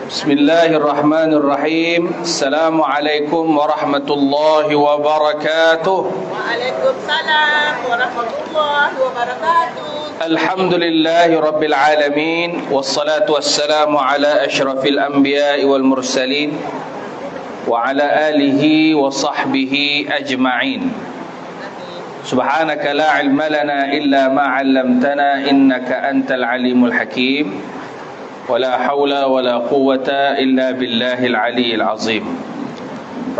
Bismillahirrahmanirrahim. Assalamualaikum warahmatullahi wabarakatuh. Waalaikumsalam warahmatullahi wabarakatuh. Alhamdulillahi rabbil alamin. Wassalatu wassalamu ala ashrafil anbiya'i wal mursalin wa ala alihi wa sahbihi ajma'in. Subhanaka la ilma lana illa ma 'allamtana innaka antal alimul hakim. ولا حول ولا قوة إلا بالله العلي العظيم.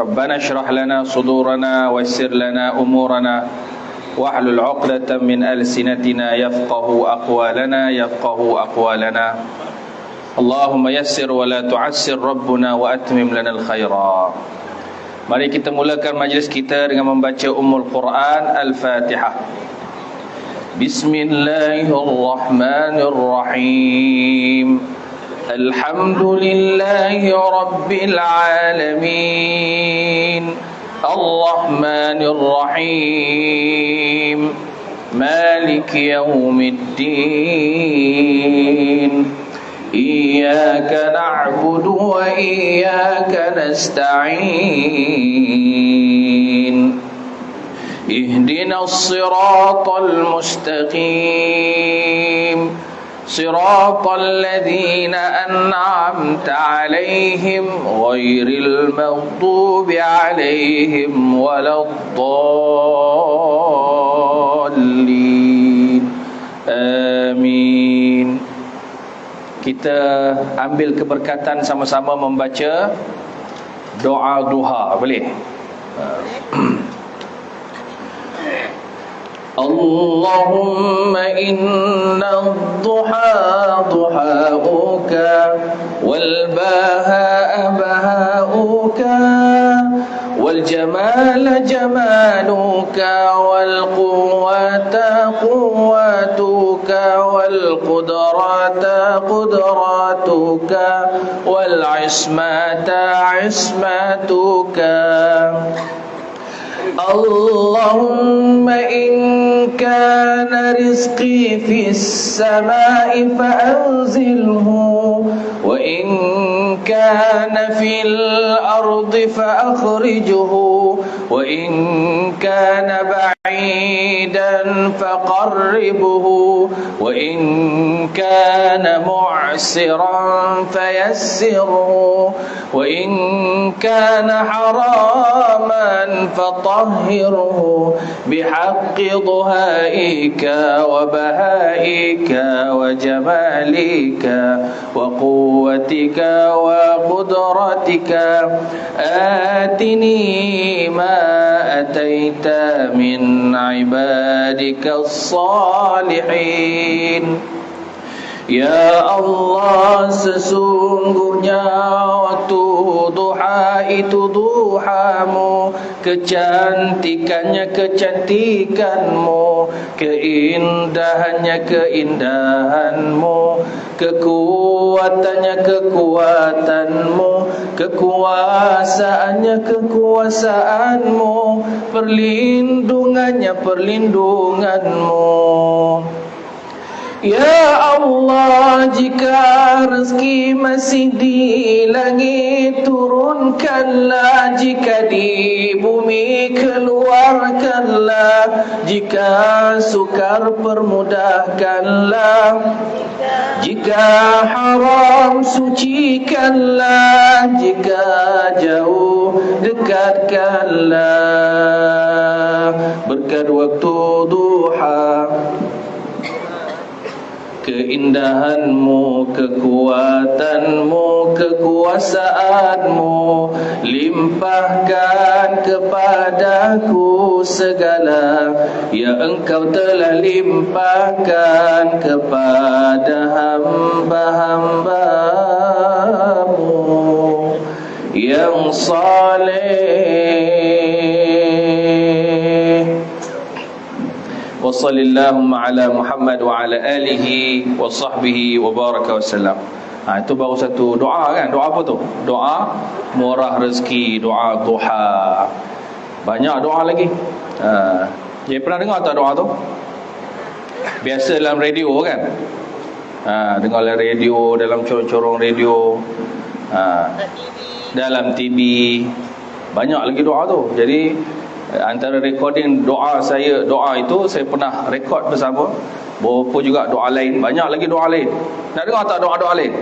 ربنا اشرح لنا صدورنا ويسر لنا أمورنا واحلل عقدة من ألسنتنا يفقه أقوالنا. اللهم يسر ولا تعسر ربنا وأتمم لنا الخيرا. Mari kita mulakan majlis kita dengan membaca Ummul Quran Al-Fatihah. Bismillahirrahmanirrahim. Alhamdulillahi Rabbil Alamin. Ar-Rahmanir Rahim. Maliki Yawmiddin. Iyyaka na'budu wa iyyaka nasta'in. Ihdinas siratal mustaqim. صراط الذين أنعمت عليهم غير المغضوب عليهم ولا الضالين آمين. Kita ambil keberkatan sama-sama membaca doa duha, boleh? اللهم إن الضحى ضحاؤك والبهاء بهاؤك والجمال جمالك والقوة قوتك والقدرة قدرتك والعصمة عصمتك. اللهم إن كان رزقي في السماء فأنزله وإن كان في الأرض فأخرجه وإن كان بعيدا فقربه وإن كان معسرا فيسره وإن كان حراما فطهره بحق ضهائك وبهائك وجمالك وقوتك وقدرتك. آتني ما أتيت من عبادك الصالحين. Ya Allah, sesungguhnya waktu duha itu duhamu, kecantikannya kecantikanmu, keindahannya keindahanmu, kekuatannya kekuatanmu, kekuasaannya kekuasaanmu, perlindungannya perlindunganmu. Ya Allah, jika rezeki masih di langit turunkanlah, jika di bumi keluarkanlah, jika sukar permudahkanlah, jika haram sucikanlah, jika jauh dekatkanlah. Berkat waktu duha, keindahanmu, kekuatanmu, kekuasaanmu, limpahkan kepadaku segala yang engkau telah limpahkan kepada hamba-hambamu yang saleh. Wa sallallahu ala Muhammad wa ala alihi wa sahbihi wa baraka wasallam. Itu baru satu doa kan? Doa apa tu? Doa murah rezeki, doa duha. Banyak doa lagi. Jadi pernah dengar tak doa tu? Biasa dalam radio kan? Dengar dalam radio, dalam corong-corong radio. TV. dalam TV. Banyak lagi doa tu. Jadi antara recording doa itu saya pernah rekod bersama. Beberapa juga doa lain. Banyak lagi doa lain. Nak dengar tak doa-doa lain?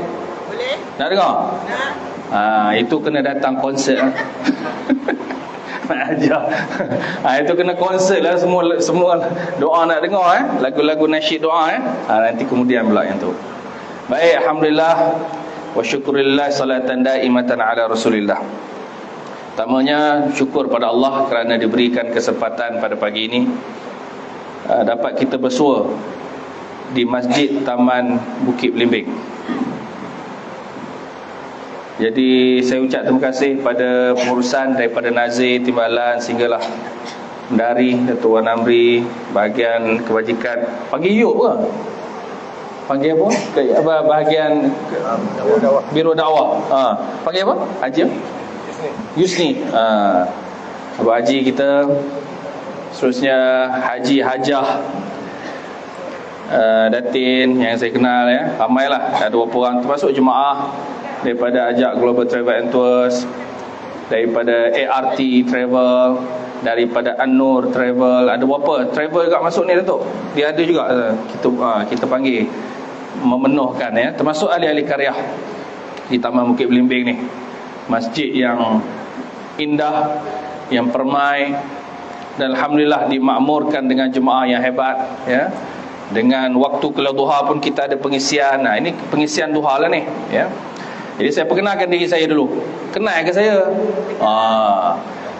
Boleh? Nak dengar? Nak? Itu kena datang konsert. Nak ajar. Itu kena konsert lah. Semua doa nak dengar. Lagu-lagu nasyid doa. Nanti kemudian pula yang tu. Baik, alhamdulillah wa syukurillah salatan daimatan ala Rasulillah. Pertamanya syukur pada Allah kerana diberikan kesempatan pada pagi ini dapat kita bersua di Masjid Taman Bukit Belimbing. Jadi saya ucap terima kasih pada pengurusan daripada Nazir, Timbalan sehinggalah Mendari, Datuk Wan Amri, bahagian kebajikan. Panggil Yub ke? Panggil apa? Bahagian Biro Dakwah. Panggil apa? Haji Yusni. Abang Haji kita. Seterusnya Haji Hajah Datin yang saya kenal ya. Ramailah, ada beberapa orang termasuk jemaah daripada Ajak Global Travel and Tours, daripada ART Travel, daripada An-Nur Travel. Ada beberapa travel juga masuk ni Datuk. Dia ada juga kita panggil memenuhkan ya, termasuk ahli-ahli karya di Taman Bukit Belimbing ni. Masjid yang indah, yang permai, dan alhamdulillah dimakmurkan dengan jemaah yang hebat ya. Dengan waktu kelas duha pun kita ada pengisian. Ini pengisian duha lah ni ya. Jadi saya perkenalkan diri saya dulu. Kenal ke saya?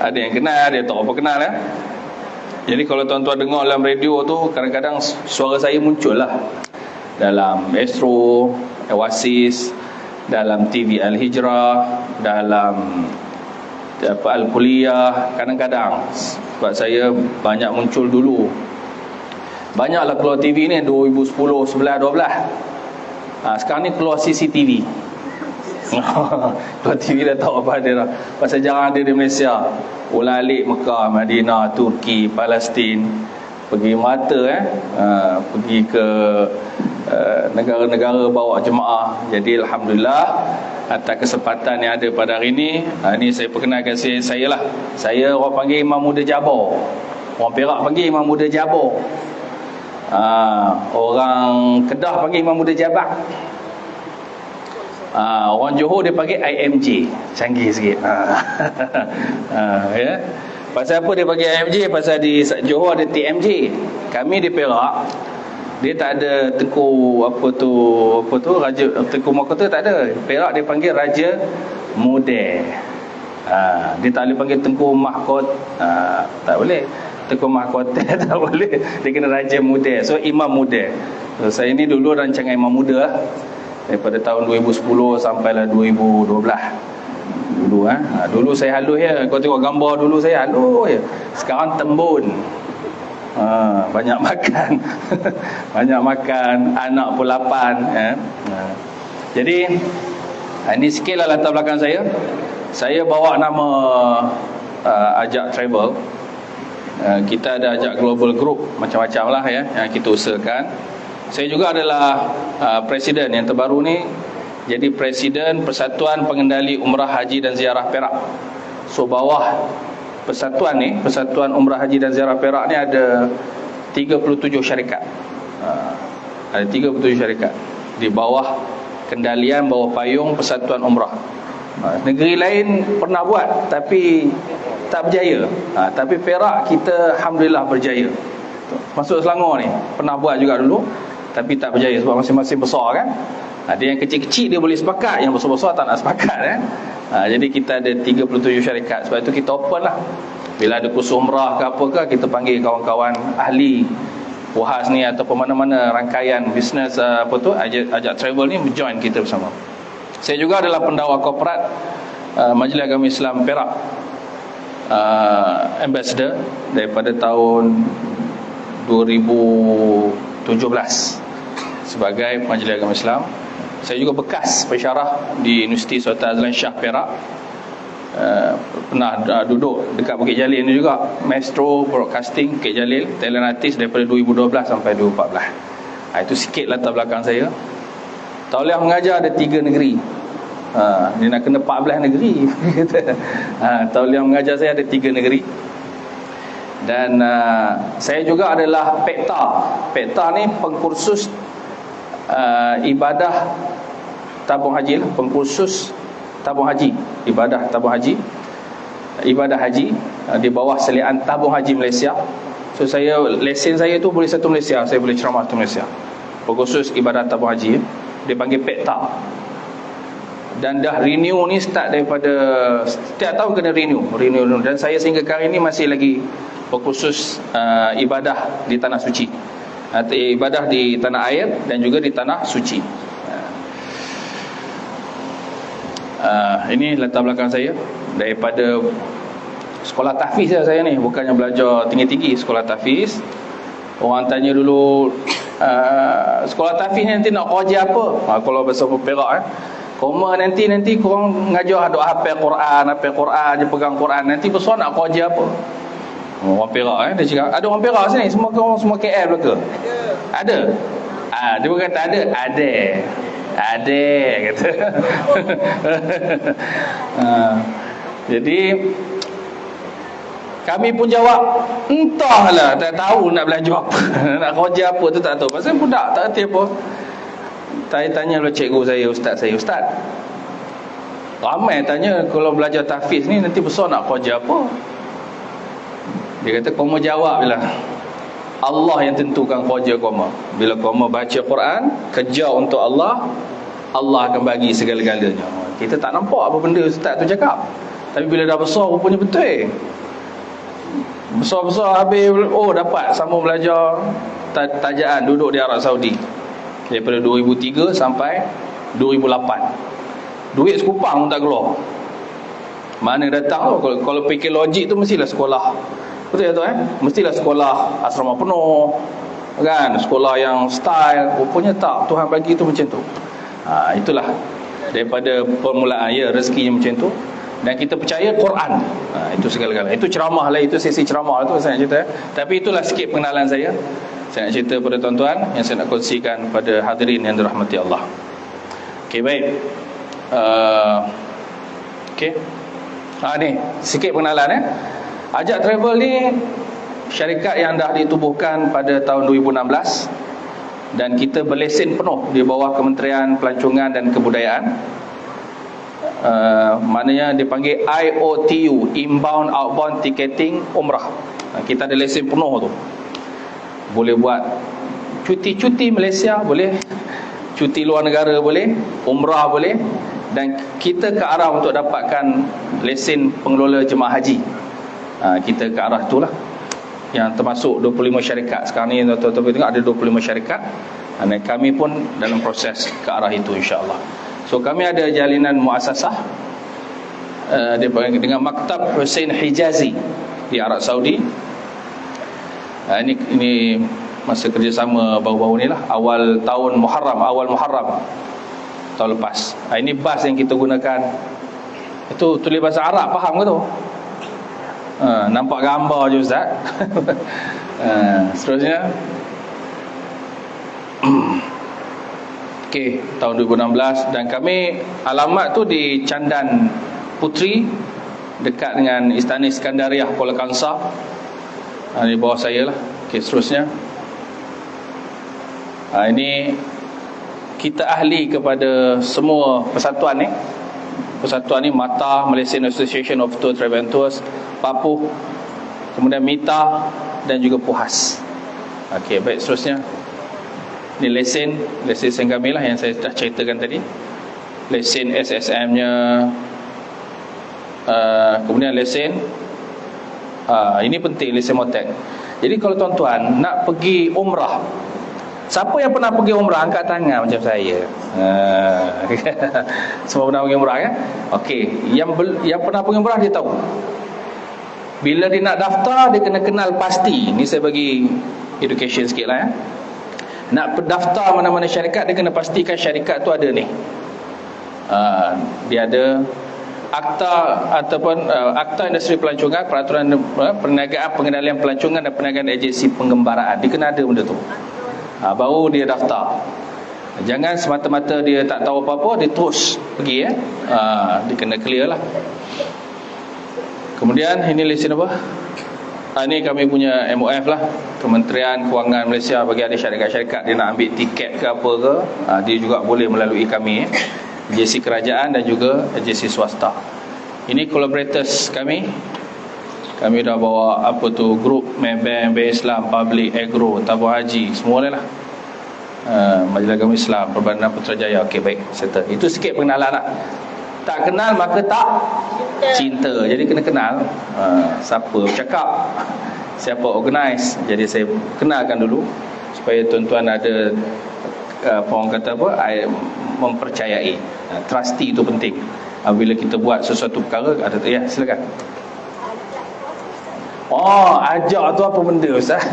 Ada yang kenal, ada yang tak apa kenal ya. Jadi kalau tuan-tuan dengar dalam radio tu, kadang-kadang suara saya muncul lah dalam Astro, Oasis, dalam TV Al-Hijrah, dalam Al-Kuliah, kadang-kadang. Sebab saya banyak muncul dulu. Banyaklah keluar TV ni 2010, 11, 12. Sekarang ni keluar CCTV. Keluar TV dah tahu apa dia dah. Pasal jarang ada di Malaysia. Ulalik Mekah, Madinah, Turki, Palestin. Pergi mata pergi ke negara-negara bawa jemaah. Jadi alhamdulillah atas kesempatan yang ada pada hari ini. Ini saya perkenalkan saya lah. Saya orang panggil Imam Muda Jabor. Orang Perak panggil Imam Muda Jabor. Orang Kedah panggil Imam Muda Jabak. Orang Johor dia panggil IMJ. Canggih sikit. Ya. Pasal apa dia panggil IMJ? Pasal di Johor ada TMJ. Kami di Perak, dia tak ada Tengku apa tu Raja Tengku Mahkota, tak ada. Perak dia panggil Raja Muda. Dia tak boleh panggil Tengku Mahkota. Tak boleh. Tengku Mahkota tak boleh. Dia kena Raja Muda. So Imam Muda. So, saya ni dulu rancangan Imam Muda lah. Daripada tahun 2010 sampailah 2012. Dulu saya halus ya. Kau tengok gambar dulu saya halus ya. Sekarang tembun. Banyak makan. Banyak makan. Anak pun 8 Jadi ini sikit lah latar belakang saya. Saya bawa nama Ajak Travel. Kita ada Ajak Global Group, macam-macam lah ya yang kita usahakan. Saya juga adalah presiden yang terbaru ni. Jadi presiden Persatuan Pengendali Umrah Haji dan Ziarah Perak. So bawah persatuan ni, Persatuan Umrah Haji dan Ziarah Perak ni ada 37 syarikat. Ada 37 syarikat di bawah kendalian, bawah payung Persatuan Umrah. Negeri lain pernah buat tapi tak berjaya. Tapi Perak kita alhamdulillah berjaya. Masuk Selangor ni pernah buat juga dulu tapi tak berjaya sebab masing-masing besar kan. Ada yang kecil-kecil dia boleh sepakat, yang besar-besar tak nak sepakat jadi kita ada 37 syarikat. Sebab itu kita open lah. Bila ada kursus umrah ke apa ke, kita panggil kawan-kawan ahli puas ni ataupun mana-mana rangkaian bisnes Ajak Travel ni join kita bersama. Saya juga adalah pendakwa korporat Majlis Agama Islam Perak, ambassador daripada tahun 2017 sebagai Majlis Agama Islam. Saya juga bekas pensyarah di Universiti Sultan Azlan Shah Perak. Pernah duduk dekat Bukit Jalil ni juga, Maestro Broadcasting Bukit Jalil, talent artist daripada 2012 sampai 2014. Itu sikit latar belakang saya. Tauliah mengajar ada 3 negeri. Dia nak kena 14 negeri. Tauliah mengajar saya ada 3 negeri. Dan saya juga adalah PEKTA. PEKTA ni pengkursus ibadah tabung haji lah. Pengkursus tabung haji, ibadah tabung haji, ibadah haji di bawah selian tabung haji Malaysia. So lesen saya tu boleh satu Malaysia, saya boleh ceramah satu Malaysia. Pengkursus ibadah tabung haji, dia panggil PEKTA. Dan dah renew ni start daripada setiap tahun kena renew. Dan saya sehingga hari ni masih lagi pengkursus ibadah di tanah suci, ibadah di tanah air dan juga di tanah suci. Ini latar belakang saya daripada sekolah tahfiz saya ni, bukannya belajar tinggi-tinggi. Sekolah tahfiz, orang tanya dulu, sekolah tahfiz ni nanti nak kerja apa? Kalau bahasa Perak koma nanti korang ngajar doa hafal Quran, je pegang Quran, nanti besar nak kerja apa? Orang Perak dia cakap, ada orang Perak sini, semua KL belaka? Ada. Dia bukan tak ada, ada kata. Jadi kami pun jawab, entahlah, tak tahu nak belajar apa. Nak kerja apa tu tak tahu. Pasal budak tak erti apa. Saya tanya lah cikgu saya, ustaz saya, ustaz, ramai tanya kalau belajar tahfiz ni nanti besar nak kerja apa? Dia kata, koma jawab bila Allah yang tentukan kerja koma. Bila koma baca Quran, kerja untuk Allah, Allah akan bagi segala-galanya. Kita tak nampak apa benda ustaz tu cakap, tapi bila dah besar rupanya betul. Besar-besar habis, dapat sambung belajar tajaan duduk di Arab Saudi daripada 2003 sampai 2008. Duit sekupang pun tak keluar. Mana datang tu? Kalau fikir logik tu mestilah sekolah, betul tak mestilah sekolah asrama penuh kan, sekolah yang style. Rupanya tak, Tuhan bagi tu macam tu. Itulah daripada permulaan rezekinya macam tu. Dan kita percaya Quran, itu segala-galanya. Itu ceramah lah, itu sesi ceramah tu saya nak cerita. Tapi itulah sikit pengenalan saya nak cerita pada tuan-tuan, yang saya nak kongsikan pada hadirin yang dirahmati Allah. Okey, baik. Okey. Ni sikit pengenalan Ajak Travel ni syarikat yang dah ditubuhkan pada tahun 2016 dan kita berlesen penuh di bawah Kementerian Pelancongan dan Kebudayaan. Maknanya dipanggil IOTU, Inbound Outbound Ticketing Umrah. Kita ada lesen penuh tu. Boleh buat cuti-cuti Malaysia boleh, cuti luar negara boleh, umrah boleh. Dan kita ke arah untuk dapatkan lesen pengelola jemaah haji. Kita ke arah itulah, yang termasuk 25 syarikat. Sekarang ni tuan-tuan tengok ada 25 syarikat, dan kami pun dalam proses ke arah itu insya-Allah. So kami ada jalinan muasasah dengan Maktab Hussein Hijazi di Arab Saudi. Ini masa kerjasama baru-baru ni lah, awal Muharram tahun lepas. Ini bas yang kita gunakan, itu tulis bahasa Arab, faham ke tu? Nampak gambar je ustaz. Seterusnya Okey, tahun 2016. Dan kami alamat tu di Candan Putri, dekat dengan Istana Iskandariah Kuala Kangsar. Di bawah saya lah. Okey, seterusnya ini kita ahli kepada semua persatuan ni. Persatuan ni MATA, Malaysian Association of Tour Travel and Tours, PAPUH, kemudian MITA dan juga PUHAS. Okey, baik, seterusnya ni lesen kami lah yang saya dah ceritakan tadi. Lesen SSM-nya, kemudian lesen ini penting, lesen motek. Jadi kalau tuan-tuan nak pergi umrah, siapa yang pernah pergi umrah angkat tangan macam saya. Semua pernah pergi umrah kan? Okey, yang pernah pergi umrah dia tahu. Bila dia nak daftar, dia kena kenal pasti. Ni saya bagi education sikit lah Nak daftar mana-mana syarikat, dia kena pastikan syarikat tu ada ni. Dia ada akta ataupun akta industri pelancongan, peraturan perniagaan, pengendalian pelancongan dan perniagaan agensi penggembaraan. Dia kena ada benda tu. Baru dia daftar. Jangan semata-mata dia tak tahu apa-apa, dia terus pergi dia kena clear lah. Kemudian ini lesen apa? Ini kami punya MOF lah, Kementerian Kewangan Malaysia. Bagi ada syarikat-syarikat dia nak ambil tiket ke apa ke, dia juga boleh melalui kami, agensi kerajaan dan juga agensi swasta. Ini collaborators kami. Kami dah bawa apa tu, grup Maybank, Bank Islam, Public, Agro, Tabung Haji, semua lah. Majlis Agama Islam, Perbadanan Putrajaya. Okey, baik, settle. Itu sikit pengenalan lah. Tak kenal maka tak cinta. Jadi kena kenal siapa cakap, siapa organize. Jadi saya kenalkan dulu supaya tuan-tuan ada orang kata apa, mempercayai. Trusty itu penting. Bila kita buat sesuatu perkara, ya silakan. Ajak tu apa benda Ustaz?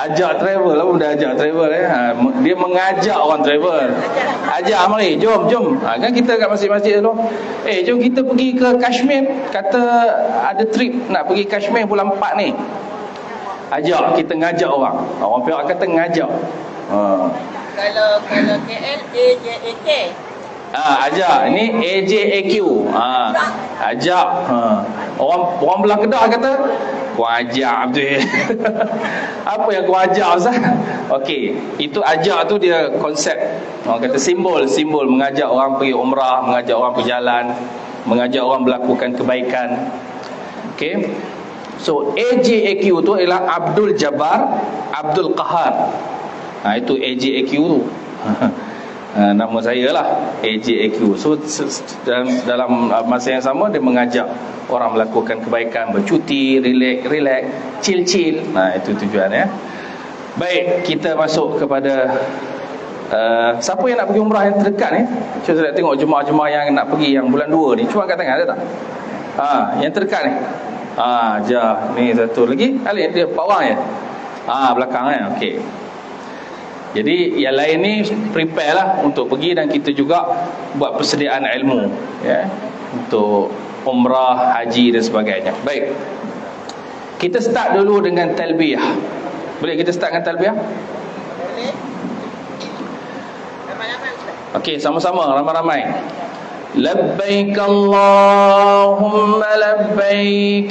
Ajak travel, apa benda ajak travel dia mengajak orang travel. Ajak mari, jom. Kan kita kat masjid-masjid tu, jom kita pergi ke Kashmir. Kata ada trip nak pergi Kashmir bulan 4 ni. Ajak, kita ngajak orang. Orang Perak kata ngajak. Kalau KL AJAK. Ajak. Ini AJAQ. Ajak. Orang belah Kedah kata kau ajak betul. Apa yang kau ajak Ustaz? Okey, itu ajak tu dia konsep. Orang kata simbol mengajak orang pergi umrah, mengajak orang berjalan, mengajak orang melakukan kebaikan. Okey. So AJAQ tu ialah Abdul Jabbar Abdul Qahar. Itu AJAQ tu. Nama saya lah AJAQ. So dalam masa yang sama dia mengajak orang melakukan kebaikan, bercuti, relax, chill. Itu tujuannya. Baik, kita masuk kepada siapa yang nak pergi umrah yang terdekat ni? Cuba saya tengok jemaah-jemaah yang nak pergi yang bulan 2 ni. Cuba angkat tangan, ada tak? Yang terdekat ni. Ni satu lagi. Alih dia Pak Wang ya? Belakang kan? Okey. Jadi yang lain ni prepare lah untuk pergi, dan kita juga buat persediaan ilmu untuk umrah, haji dan sebagainya. Baik, kita start dulu dengan talbiyah. Boleh kita start dengan talbiyah? Boleh. Ramai-ramai Ustaz. Okey, sama-sama, ramai-ramai. Labbaik Allahumma labbaik,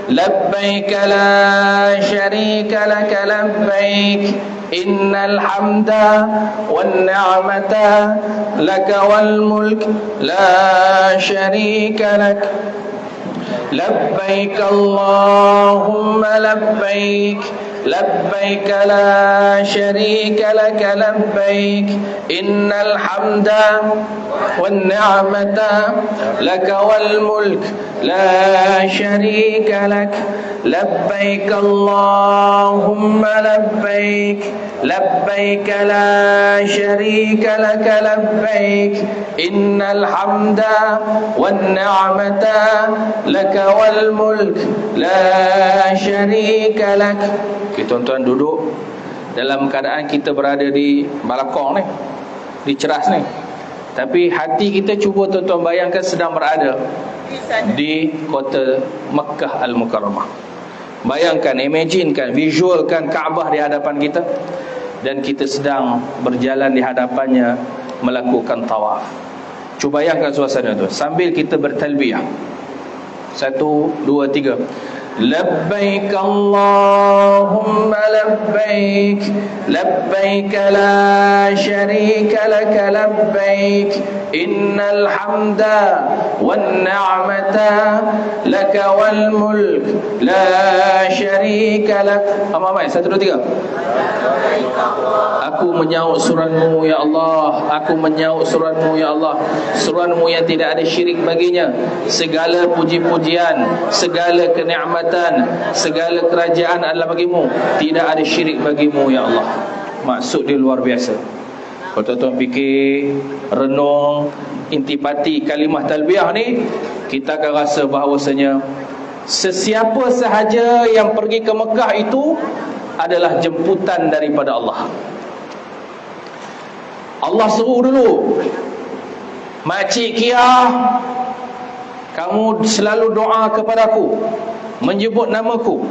labbaik la syarika lak labbaik, innal hamda wan ni'mata laka wal mulk la syarika lak. Labbaik Allahumma labbaik, labbaik la syarika lak labbaik, innal hamda wan ni'mata laka wal mulk la syarika lak. Labbaik Allahumma labbaik, labbaik la syarika lak labbaik, innal hamda wan ni'mata laka wal mulk la syarika lak. Okay, tuan-tuan duduk dalam keadaan kita berada di balakong ni, di ceras ni, tapi hati kita cuba tuan-tuan bayangkan sedang berada di kota Makkah Al-Mukarramah. Bayangkan, imaginekan, visualkan Kaabah di hadapan kita, dan kita sedang berjalan di hadapannya melakukan tawaf. Cuba bayangkan suasana tu sambil kita bertalbiyah. 1, 2, 3. Labbaik Allahumma labbaik, labbaik la syarika lak labbaik, innal hamda wan ni'mata laka wal mulk la syarika lak. Ramai, 1, 2, 3. Aku menyaut suratmu ya Allah, aku menyaut suratmu ya Allah, suratmu yang tidak ada syirik baginya. Segala puji-pujian, segala kenikmatan, segala kerajaan adalah bagimu, tidak ada syirik bagimu ya Allah. Maksud dia luar biasa. Kalau tuan-tuan fikir, renung, intipati kalimah talbiyah ni, kita akan rasa bahawasanya sesiapa sahaja yang pergi ke Mekah itu adalah jemputan daripada Allah. Allah suruh dulu, Makcik Kia, kamu selalu doa kepadaku, menyebut namaku,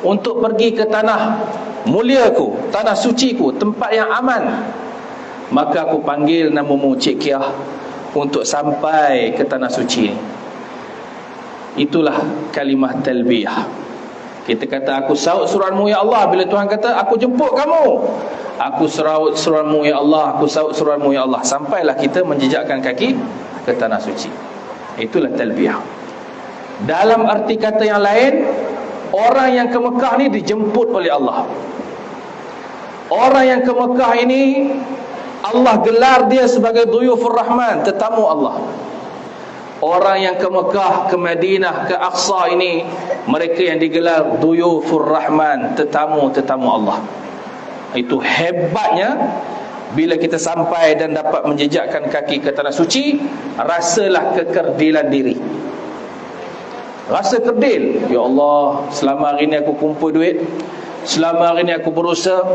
untuk pergi ke tanah muliaku, tanah suciku, tempat yang aman. maka aku panggil namamu Cik Kiah untuk sampai ke tanah suci. Itulah kalimah talbiyah. Kita kata aku saut suruhanmu ya Allah. Bila Tuhan kata aku jemput kamu, aku saut suruhanmu ya Allah, aku saut suruhanmu ya Allah, sampailah kita menjejakkan kaki ke tanah suci. Itulah talbiyah. Dalam arti kata yang lain, orang yang ke Mekah ni dijemput oleh Allah. Orang yang ke Mekah ini Allah gelar dia sebagai Duyufur Rahman, tetamu Allah. Orang yang ke Mekah, ke Madinah, ke Aqsa ini, mereka yang digelar Duyufur Rahman, tetamu-tetamu Allah. Itu hebatnya. Bila kita sampai dan dapat menjejakkan kaki ke tanah suci, rasalah kekerdilan diri. Rasa kerdil. Ya Allah, selama hari ni aku kumpul duit, selama hari ni aku berusaha,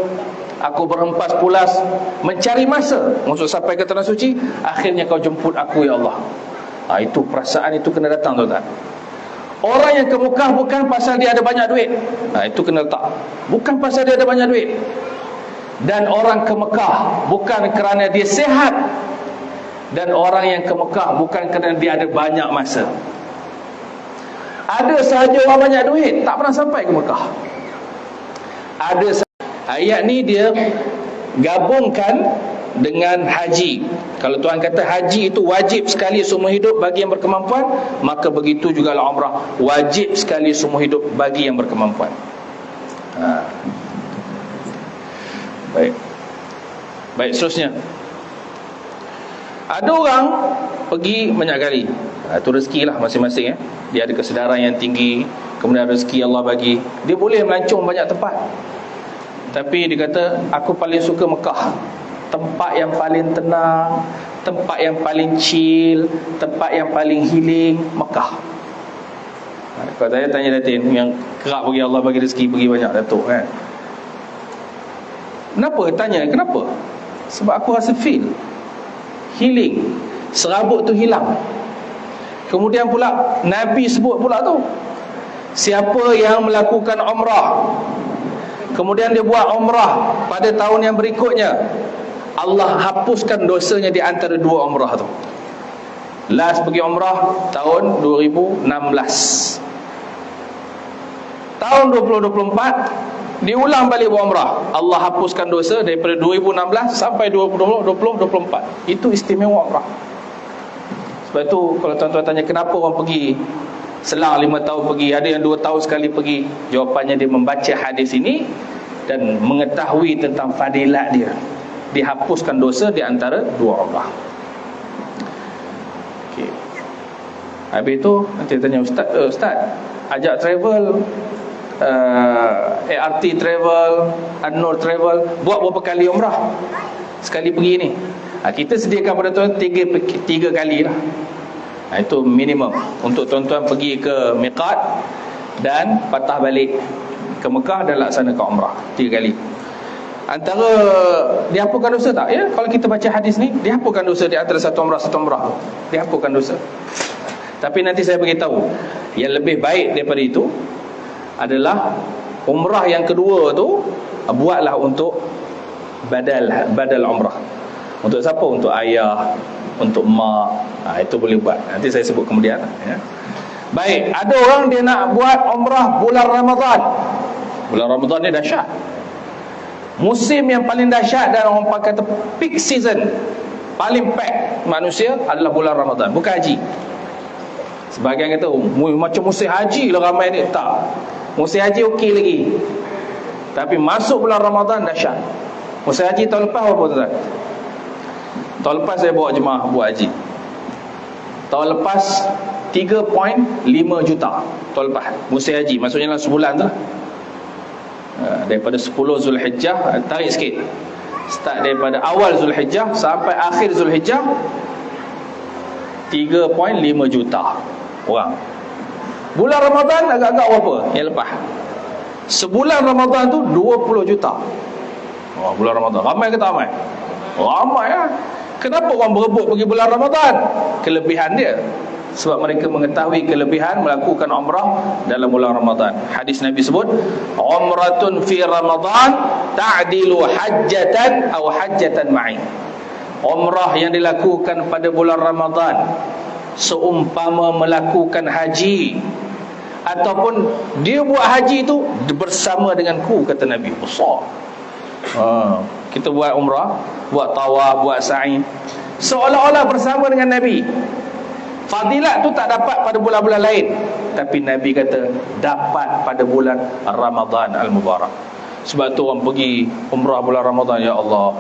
aku berhempas pulas mencari masa untuk sampai ke tanah suci, akhirnya kau jemput aku ya Allah. Itu perasaan itu kena datang, tuan-tuan. Orang yang ke Mekah bukan pasal dia ada banyak duit. Itu kena letak. Bukan pasal dia ada banyak duit. Dan orang ke Mekah bukan kerana dia sihat. Dan orang yang ke Mekah bukan kerana dia ada banyak masa. Ada sahaja orang banyak duit tak pernah sampai ke Mekah. Ayat ni dia gabungkan dengan haji. Kalau Tuhan kata haji itu wajib sekali seumur hidup bagi yang berkemampuan, maka begitu juga umrah wajib sekali seumur hidup bagi yang berkemampuan. Baik, seterusnya. Ada orang pergi banyak kali. Itu rezeki lah masing-masing. Dia ada kesedaran yang tinggi, kemudian rezeki Allah bagi, dia boleh melancong banyak tempat. Tapi dia kata, aku paling suka Mekah. Tempat yang paling tenang, tempat yang paling chill, tempat yang paling healing, Mekah. Kalau saya tanya Datin, yang kerap bagi Allah bagi rezeki pergi banyak Datuk kan? Kenapa? Tanya, kenapa? Sebab aku rasa feel healing, serabut tu hilang. Kemudian pula Nabi sebut pula tu, siapa yang melakukan umrah, kemudian dia buat umrah pada tahun yang berikutnya, Allah hapuskan dosanya di antara dua umrah tu. Last pergi umrah tahun 2016. Tahun 2024 diulang balik buat umrah, Allah hapuskan dosa daripada 2016 sampai 2024. Itu istimewa umrah. Sebab tu kalau tuan-tuan tanya kenapa orang pergi selang 5 tahun pergi, ada yang 2 tahun sekali pergi, jawapannya dia membaca hadis ini dan mengetahui tentang fadilat dia. Dihapuskan dosa di antara dua umrah. Okey. Habis tu nanti tanya ustaz, ajak travel, ART travel, An-Nur travel, buat berapa kali umrah sekali pergi ni? Kita sediakan pada tuan 3 kali lah. Itu minimum untuk tuan-tuan pergi ke miqat dan patah balik ke Mekah dan laksanakan umrah 3 kali. Antara dihapuskan dosa tak? Ya, kalau kita baca hadis ni, dihapuskan dosa di antara satu umrah. Dihapuskan dosa. Tapi nanti saya beritahu, yang lebih baik daripada itu adalah umrah yang kedua tu buatlah untuk badal umrah. Untuk siapa? Untuk ayah, untuk mak. Itu boleh buat. Nanti saya sebut kemudian ya. Baik, ada orang dia nak buat umrah bulan Ramadan. Bulan Ramadan ni dahsyat. Musim yang paling dahsyat dan orang kata peak season, paling pack manusia adalah bulan Ramadan, bukan haji. Sebahagian kata macam musim haji lah ramai ni. Tak, musim haji okey lagi, tapi masuk bulan Ramadan dahsyat. Musim haji tahun lepas apa tuan? Tahun lepas saya bawa jemaah buat haji. Tahun lepas 3.5 juta. Tahun lepas musim haji, maksudnya dalam sebulan tu lah. Daripada 10 Zulhijjah, tarik sikit, start daripada awal Zulhijjah sampai akhir Zulhijjah, 3.5 juta orang. Bulan Ramadan agak-agak berapa yang lepas? Sebulan Ramadan tu 20 juta. Bulan Ramadan ramai ke tak ramai? Ramai lah. Kenapa orang berebut pergi bulan Ramadan? Kelebihan dia, sebab mereka mengetahui kelebihan melakukan umrah dalam bulan Ramadan. Hadis Nabi sebut, umratun fi Ramadan ta'dilu hajjatan aw hajjatan ma'i. umrah yang dilakukan pada bulan Ramadan seumpama melakukan haji, ataupun dia buat haji itu bersama denganku, kata Nabi. Besar. Kita buat umrah, buat tawaf, buat sa'i, seolah-olah bersama dengan Nabi. Fadilat tu tak dapat pada bulan-bulan lain, tapi Nabi kata dapat pada bulan Ramadan al-Mubarak. Sebab tu orang pergi umrah bulan Ramadan, ya Allah.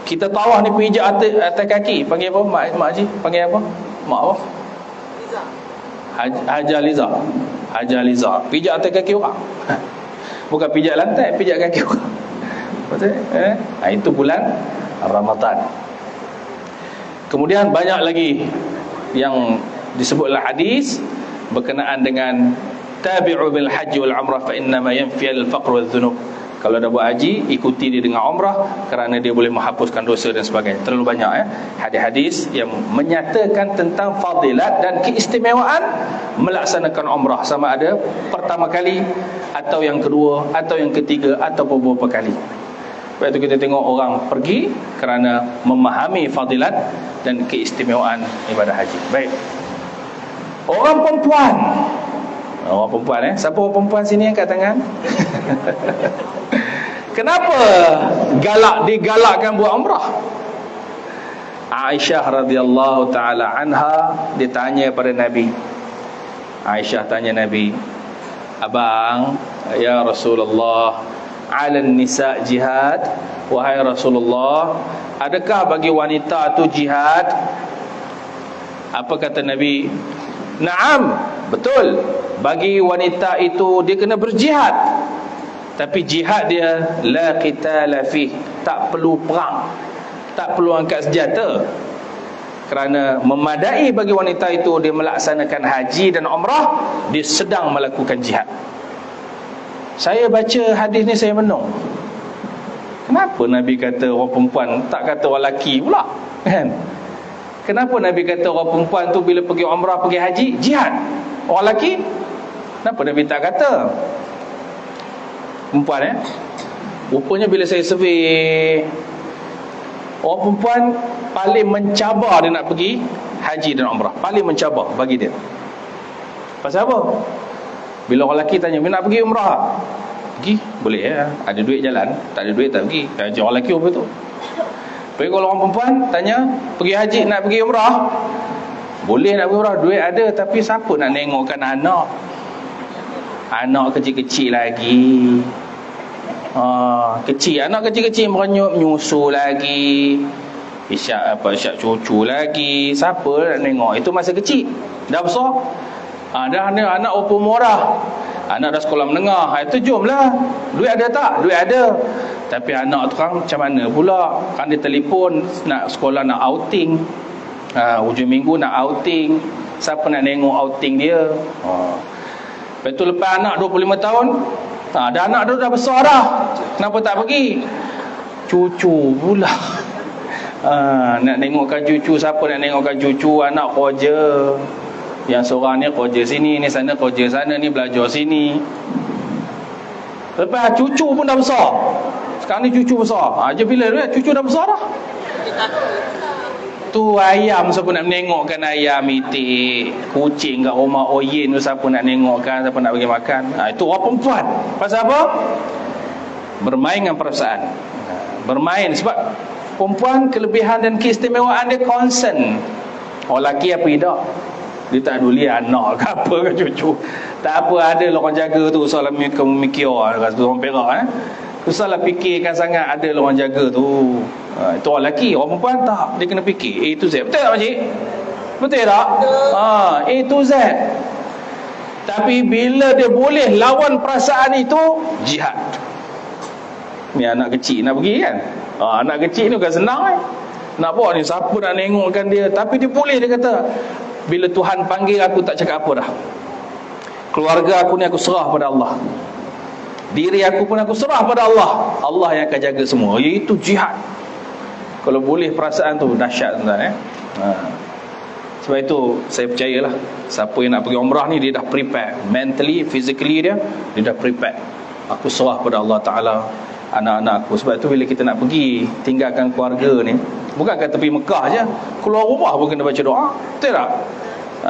Kita tawaf ni pijak atas kaki, panggil apa Mak Haji? Panggil apa? Mak apa? Hajar Liza. Hajar Liza. Pijak atas kaki orang. Bukan pijak lantai, pijak kaki orang. Betul? Itu bulan Ramadan. Kemudian banyak lagi yang disebutlah hadis berkenaan dengan tabi'u bil haji wal umrah fa innama yanfi al faqr wal dhunub. Kalau dah buat haji, ikuti dia dengan umrah kerana dia boleh menghapuskan dosa dan sebagainya. Terlalu banyak hadis-hadis yang menyatakan tentang fadilat dan keistimewaan melaksanakan umrah, sama ada pertama kali atau yang kedua atau yang ketiga atau beberapa kali. Sebab itu kita tengok orang pergi kerana memahami fadilat dan keistimewaan ibadah haji. Baik. Orang perempuan. Orang perempuan siapa orang perempuan sini angkat tangan? Kenapa digalakkan buat umrah? Aisyah radhiyallahu taala anha ditanya pada Nabi. Aisyah tanya Nabi, "Abang, ya Rasulullah, 'alan nisa jihad?" Wahai Rasulullah, adakah bagi wanita tu jihad? Apa kata Nabi? Naam, betul. Bagi wanita itu dia kena berjihad. Tapi jihad dia la qitala fih, tak perlu perang, tak perlu angkat senjata. Kerana memadai bagi wanita itu dia melaksanakan haji dan umrah, dia sedang melakukan jihad. Saya baca hadis ni saya menung. Kenapa Nabi kata orang perempuan, tak kata orang lelaki pula? Kan? Kenapa Nabi kata orang perempuan tu bila pergi umrah, pergi haji, jihad? Orang lelaki? Kenapa Nabi tak kata? Perempuan rupanya bila saya survey, orang perempuan paling mencabar dia nak pergi haji dan umrah. Paling mencabar bagi dia. Pasal apa? Bila orang lelaki tanya, nak pergi umrah? Pergi? Boleh ya. Ada duit jalan. Tak ada duit tak pergi. Haji orang lelaki apa tu? Tapi kalau orang perempuan tanya, pergi haji nak pergi umrah? Boleh nak pergi umrah, duit ada, tapi siapa nak nengokkan anak? Anak kecil-kecil lagi. Kecil, anak kecil-kecil merenyup, menyusu lagi, isyak cucu lagi. Siapa nak tengok? Itu masa kecil. Dah besar, dah anak umur murah, anak dah sekolah menengah, itu jomlah. Duit ada tak? Duit ada. Tapi anak tu kan macam mana pula? Kan dia telefon nak sekolah, nak outing, hujung minggu nak outing. Siapa nak tengok outing dia? Lepas tu lepas anak 25 tahun, dah anak dia dah besar dah, kenapa tak pergi? Cucu pula. Nak tengokkan cucu. Siapa nak tengokkan cucu? Anak kerja. Yang seorang ni kerja sini, ni sana kerja sana, ni belajar sini. Lepas cucu pun dah besar. Sekarang ni cucu besar. Aja bila dia cucu dah besar dah. Tu ayam, siapa nak menengokkan ayam itik? Kucing kat rumah oyen tu siapa nak menengokkan? Siapa nak bagi makan? Itu orang perempuan. Pasal apa? Bermain dengan perasaan. Bermain. Sebab perempuan kelebihan dan keistimewaan dia concern. Orang lelaki apa tidak? Dia tak peduli anak ke apa ke cucu. Tak apa, ada lah orang jaga tu. Soalan mikir orang Perak Susahlah fikirkan sangat, ada lah orang jaga tu. Itu orang lelaki. Orang perempuan tak, dia kena fikir A to Z. Betul tak makcik? Betul tak? A to Z. Tapi bila dia boleh lawan perasaan itu, jihad. Ni anak kecil nak pergi kan? Anak kecil ni bukan senang nak bawa ni, siapa nak tengokkan dia? Tapi dia boleh, dia kata, bila Tuhan panggil aku tak cakap apa dah. Keluarga aku ni aku serah pada Allah. Diri aku pun aku serah pada Allah. Allah yang akan jaga semua. Iaitu jihad. Kalau boleh perasaan tu dahsyat tuan-tuan. Sebab itu saya percayalah, siapa yang nak pergi umrah ni, dia dah prepare mentally, physically dia dah prepare. Aku serah pada Allah Ta'ala anak-anak aku. Sebab itu bila kita nak pergi tinggalkan keluarga ni, Bukan kat tepi Mekah je, keluar rumah pun kena baca doa. Betul tak?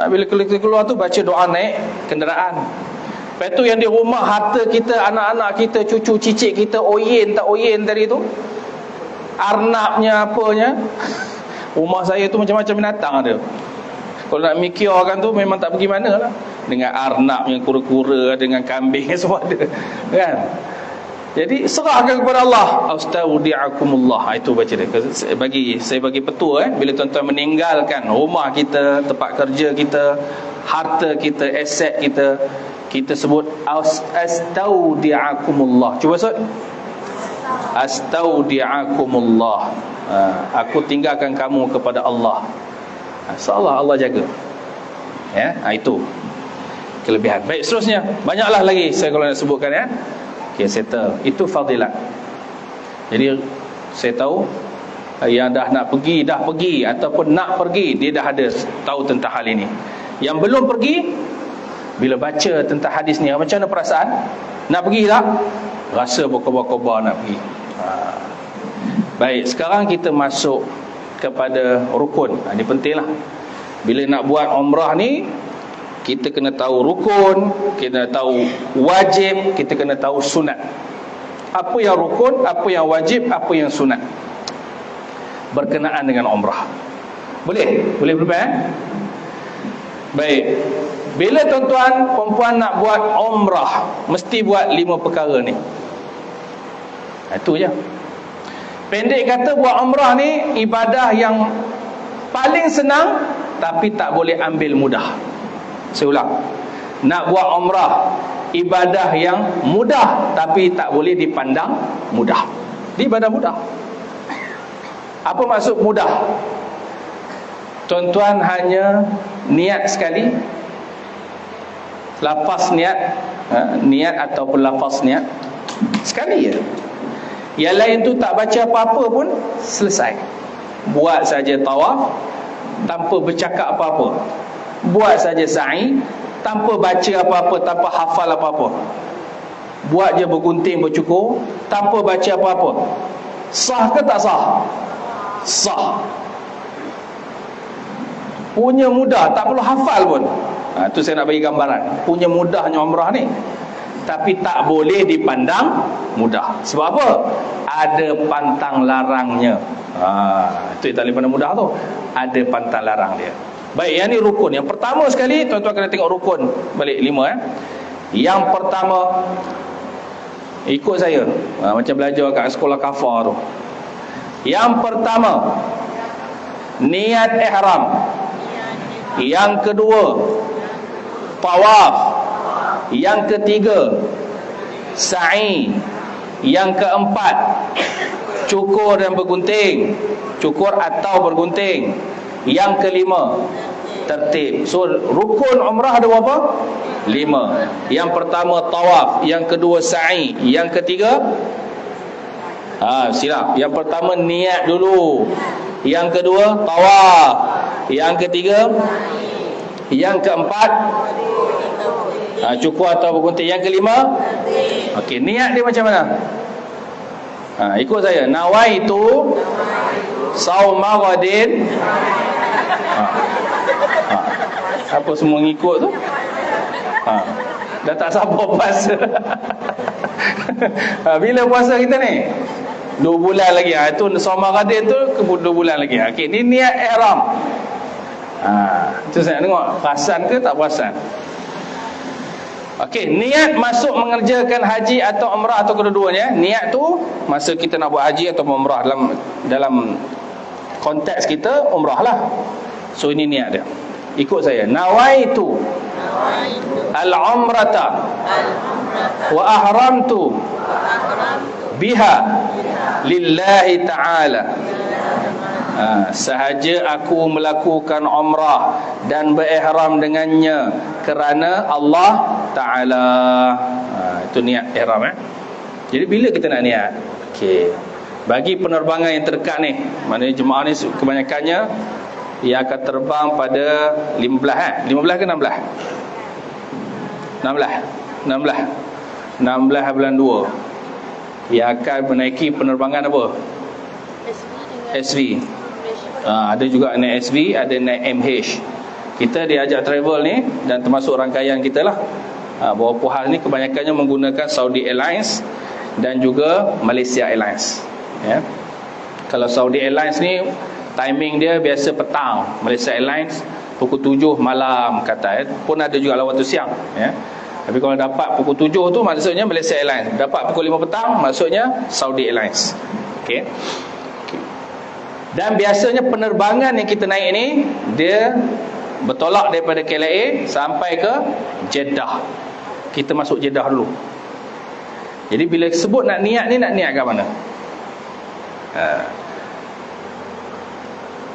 Bila kita keluar tu baca doa naik kenderaan. Lepas tu yang di rumah, harta kita, anak-anak kita, cucu cicit kita, oyen tak oyen tadi tu, arnabnya apanya, rumah saya tu macam-macam binatang ada. Kalau nak mikirkan tu memang tak pergi mana lah. Dengan arnabnya, kura-kura, dengan kambing semua ada, kan? Jadi serahkan kepada Allah. Astaudi'akumullah. Itu baca dia. Saya bagi petua bila tuan-tuan meninggalkan rumah kita, tempat kerja kita, harta kita, aset kita, kita sebut astaudi'akumullah. Cuba sebut. Astaudi'akumullah. Aku tinggalkan kamu kepada Allah. InsyaAllah Allah jaga. Ya, itu kelebihan. Baik, seterusnya banyaklah lagi saya kalau nak sebutkan ya. Okay, settle. Itu fadilat. Jadi saya tahu yang dah pergi ataupun nak pergi, dia dah ada tahu tentang hal ini. Yang belum pergi, bila baca tentang hadis ni, macam mana perasaan? Nak pergi tak? Rasa berkobar-kobar nak pergi. Baik, sekarang kita masuk kepada rukun. Ini penting lah. Bila nak buat umrah ni, kita kena tahu rukun, kita kena tahu wajib, kita kena tahu sunat. Apa yang rukun, apa yang wajib, apa yang sunat berkenaan dengan umrah. Boleh? Boleh berapa? Baik. Bila tuan-tuan perempuan nak buat umrah, mesti buat 5 perkara ni. Itu je. Pendek kata, buat umrah ni ibadah yang paling senang, tapi tak boleh ambil mudah. Saya ulang. Nak buat umrah, ibadah yang mudah, tapi tak boleh dipandang mudah. Dia ibadah mudah. Apa maksud mudah? Tuan-tuan hanya niat sekali, lafaz niat, niat ataupun lafaz niat sekali je. Yang lain tu tak baca apa-apa pun selesai. Buat saja tawaf tanpa bercakap apa-apa. Buat saja sa'i tanpa baca apa-apa, tanpa hafal apa-apa. Buat je bergunting, bercukur tanpa baca apa-apa. Sah ke tak sah? Sah. Punya mudah, tak perlu hafal pun. Tu saya nak bagi gambaran. Punya mudahnya umrah ni. Tapi tak boleh dipandang mudah. Sebab apa? Ada pantang larangnya. Itu yang tak boleh pandang mudah tu. Ada pantang larang dia. Baik, yang ni rukun. Yang pertama sekali, tuan-tuan kena tengok rukun. Balik 5 Yang pertama, ikut saya. Macam belajar kat sekolah kafar tu. Yang pertama, niat ihram. Yang kedua, tawaf. Yang ketiga, sa'i. Yang keempat, cukur dan bergunting. Cukur atau bergunting. Yang kelima, tertib. So rukun umrah ada berapa? 5. Yang pertama tawaf, yang kedua sa'i, yang ketiga silap. Yang pertama niat dulu, yang kedua tawaf, yang ketiga, yang keempat cukur atau bergunting, yang kelima okey, niat dia macam mana? Ikut saya. Nawaitu sauma ghadin. Apa semua ngikut tu? Dah tak sabar puasa. Bila puasa kita ni? 2 bulan lagi. Itu sauma ghadin tu 2 bulan lagi. Okey, ni niat ihram. Itu saya tengok perasan ke tak perasan. Okey, niat masuk mengerjakan haji atau umrah atau kedua-duanya. Niat tu masa kita nak buat haji atau umrah, dalam konteks kita umrah lah. So ini niat dia. Ikut saya. Nawaitu al-umrata wa ahramtu biha lillahi ta'ala. Sahaja aku melakukan umrah dan berihram dengannya kerana Allah Ta'ala. Itu niat ihram. Jadi bila kita nak niat? Okey, bagi penerbangan yang terdekat ni, maknanya jemaah ni kebanyakannya yang akan terbang pada 15 15 ke 16? 16 bulan 2 yang akan menaiki penerbangan apa? SV. Ada juga naik SV, ada naik MH. Kita diajak travel ni, dan termasuk rangkaian kita lah, beberapa hal ni kebanyakannya menggunakan Saudi Airlines dan juga Malaysia Airlines, ya. Kalau Saudi Airlines ni timing dia biasa petang, Malaysia Airlines pukul 7 malam kata, pun ada juga lawat tu siang, ya. Tapi kalau dapat pukul 7 tu maksudnya Malaysia Airlines, dapat pukul 5 petang maksudnya Saudi Airlines. Okey. Dan biasanya penerbangan yang kita naik ni, dia bertolak daripada KLIA sampai ke Jeddah. Kita masuk Jeddah dulu. Jadi bila sebut nak niat ni, nak niat kat mana?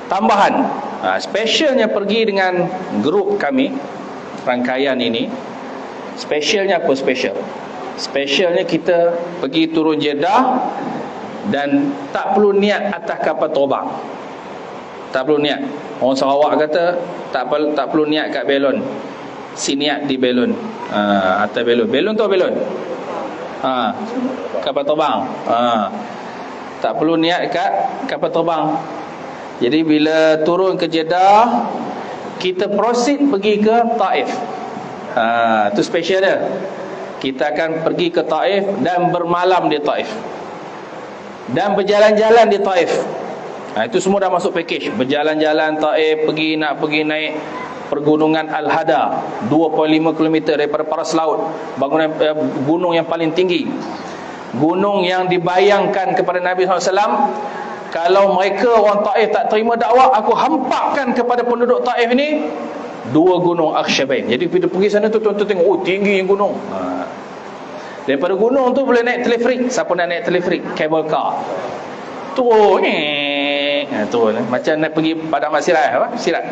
Tambahan, specialnya pergi dengan grup kami, rangkaian ini, specialnya apa special? Specialnya kita pergi turun Jeddah dan tak perlu niat atas kapal terbang. Tak perlu niat. Orang Sarawak kata tak perlu niat kat belon. Si niat di belon. Atas belon. Belon tu belon. Kapal terbang. Tak perlu niat kat kapal terbang. Jadi bila turun ke Jeddah, kita proceed pergi ke Taif. Itu special dia. Kita akan pergi ke Taif dan bermalam di Taif, dan berjalan-jalan di Taif. Itu semua dah masuk package. Berjalan-jalan Taif, nak pergi naik pergunungan Al-Hada, 2.5 km daripada paras laut, bangunan gunung yang paling tinggi, gunung yang dibayangkan kepada Nabi SAW, kalau mereka orang Taif tak terima dakwah, aku hampakkan kepada penduduk Taif ini 2 gunung Akhshabain. Jadi bila pergi sana tu, tuan-tuan tengok, oh tinggi gunung. Daripada gunung tu boleh naik teleferik. Siapa nak naik teleferik? Cable car. Turun macam nak pergi Padang Sirat, apa? Sirat.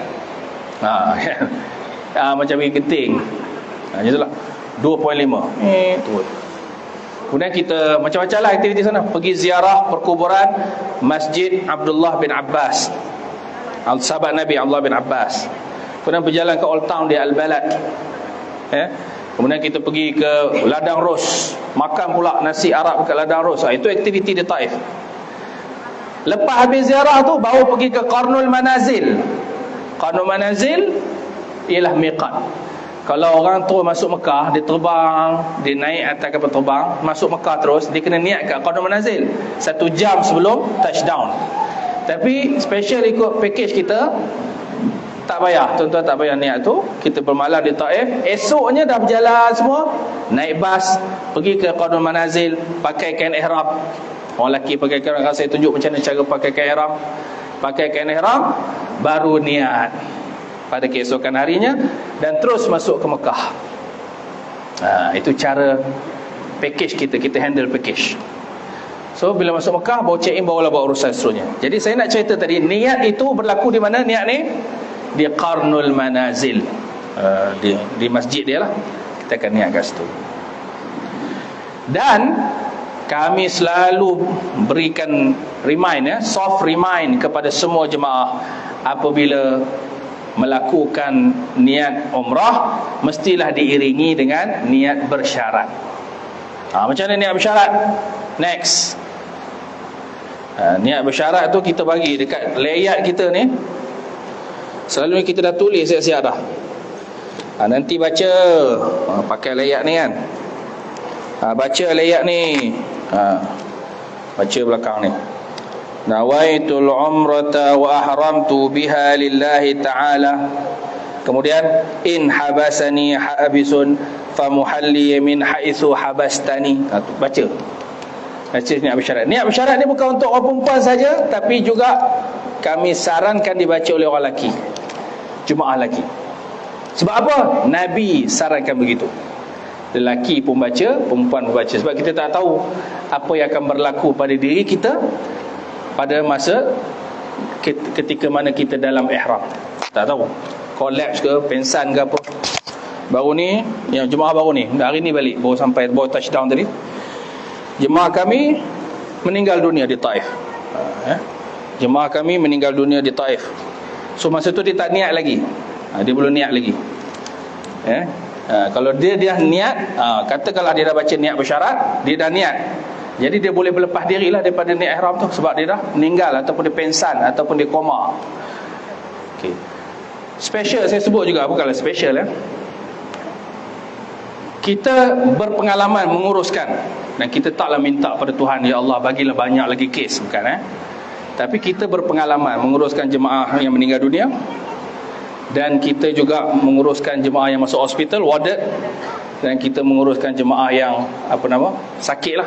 Macam pergi Genting. Macam itulah. 2.5. Turun. Kemudian kita macam-macam lah aktiviti sana. Pergi ziarah perkuburan Masjid Abdullah bin Abbas, sahabat Nabi Abdullah bin Abbas. Kemudian berjalan ke Old Town di Al-Balad. Kemudian kita pergi ke Ladang Ros, makan pula nasi Arab kat Ladang Ros. Itu aktiviti di Taif. Lepas habis ziarah tu baru pergi ke Qarnul Manazil. Qarnul Manazil ialah miqat. Kalau orang terus masuk Mekah, dia terbang, dia naik atas kapal terbang, masuk Mekah terus, dia kena niat kat Qarnul Manazil 1 jam sebelum touchdown. Tapi special ikut package kita, tak payah, tuan-tuan tak payah niat tu. Kita bermalam di Taif, esoknya dah berjalan semua, naik bas pergi ke Qarnul Manazil, pakai kain ihram. Orang lelaki pakai kain ihram, saya tunjuk macam mana cara pakai kain ihram. Pakai kain ihram, baru niat pada keesokan harinya, dan terus masuk ke Mekah. Itu cara package kita handle package. So bila masuk Mekah, baru check in, barulah buat urusan seterusnya. Jadi saya nak cerita tadi, niat itu berlaku di mana? Niat ni di Qarnul Manazil, di masjid dia lah. Kita akan niat kat situ. Dan kami selalu berikan soft remind kepada semua jemaah, apabila melakukan niat umrah, mestilah diiringi dengan niat bersyarat. Macam mana niat bersyarat? Next. Niat bersyarat tu kita bagi dekat layat kita ni. Selalu kita dah tulis siap-siap dah. Nanti baca, pakai layat ni kan. Baca layat ni. Baca belakang ni. Nawaitul umrata wa ahramtu biha lillahi ta'ala. Kemudian in habasani habisun famuhalli min haitsu habastani. Baca. Baca niat bersyarat. Niat bersyarat ni bukan untuk orang perempuan saja, tapi juga kami sarankan dibaca oleh orang lelaki, jemaah lelaki. Sebab apa? Nabi sarankan begitu. Lelaki pun baca, perempuan pun baca. Sebab kita tak tahu apa yang akan berlaku pada diri kita pada masa ketika mana kita dalam ihram. Tak tahu, collapse ke, pensan ke apa. Baru ni, yang jemaah baru ni, hari ni balik, baru touchdown tadi. Jemaah kami meninggal dunia di Taif. Jemaah kami meninggal dunia di Taif. So masa tu dia tak niat lagi. Dia belum niat lagi. Kalau dia niat, katakanlah dia dah baca niat bersyarat, dia dah niat. Jadi dia boleh berlepas dirilah daripada niat ihram tu sebab dia dah meninggal ataupun dia pensan ataupun dia koma. Okey. Special saya sebut juga, bukanlah special ya. Kita berpengalaman menguruskan dan kita taklah minta pada Tuhan, ya Allah bagilah banyak lagi kes, bukan Tapi kita berpengalaman menguruskan jemaah yang meninggal dunia, dan kita juga menguruskan jemaah yang masuk hospital warded, dan kita menguruskan jemaah yang sakit lah.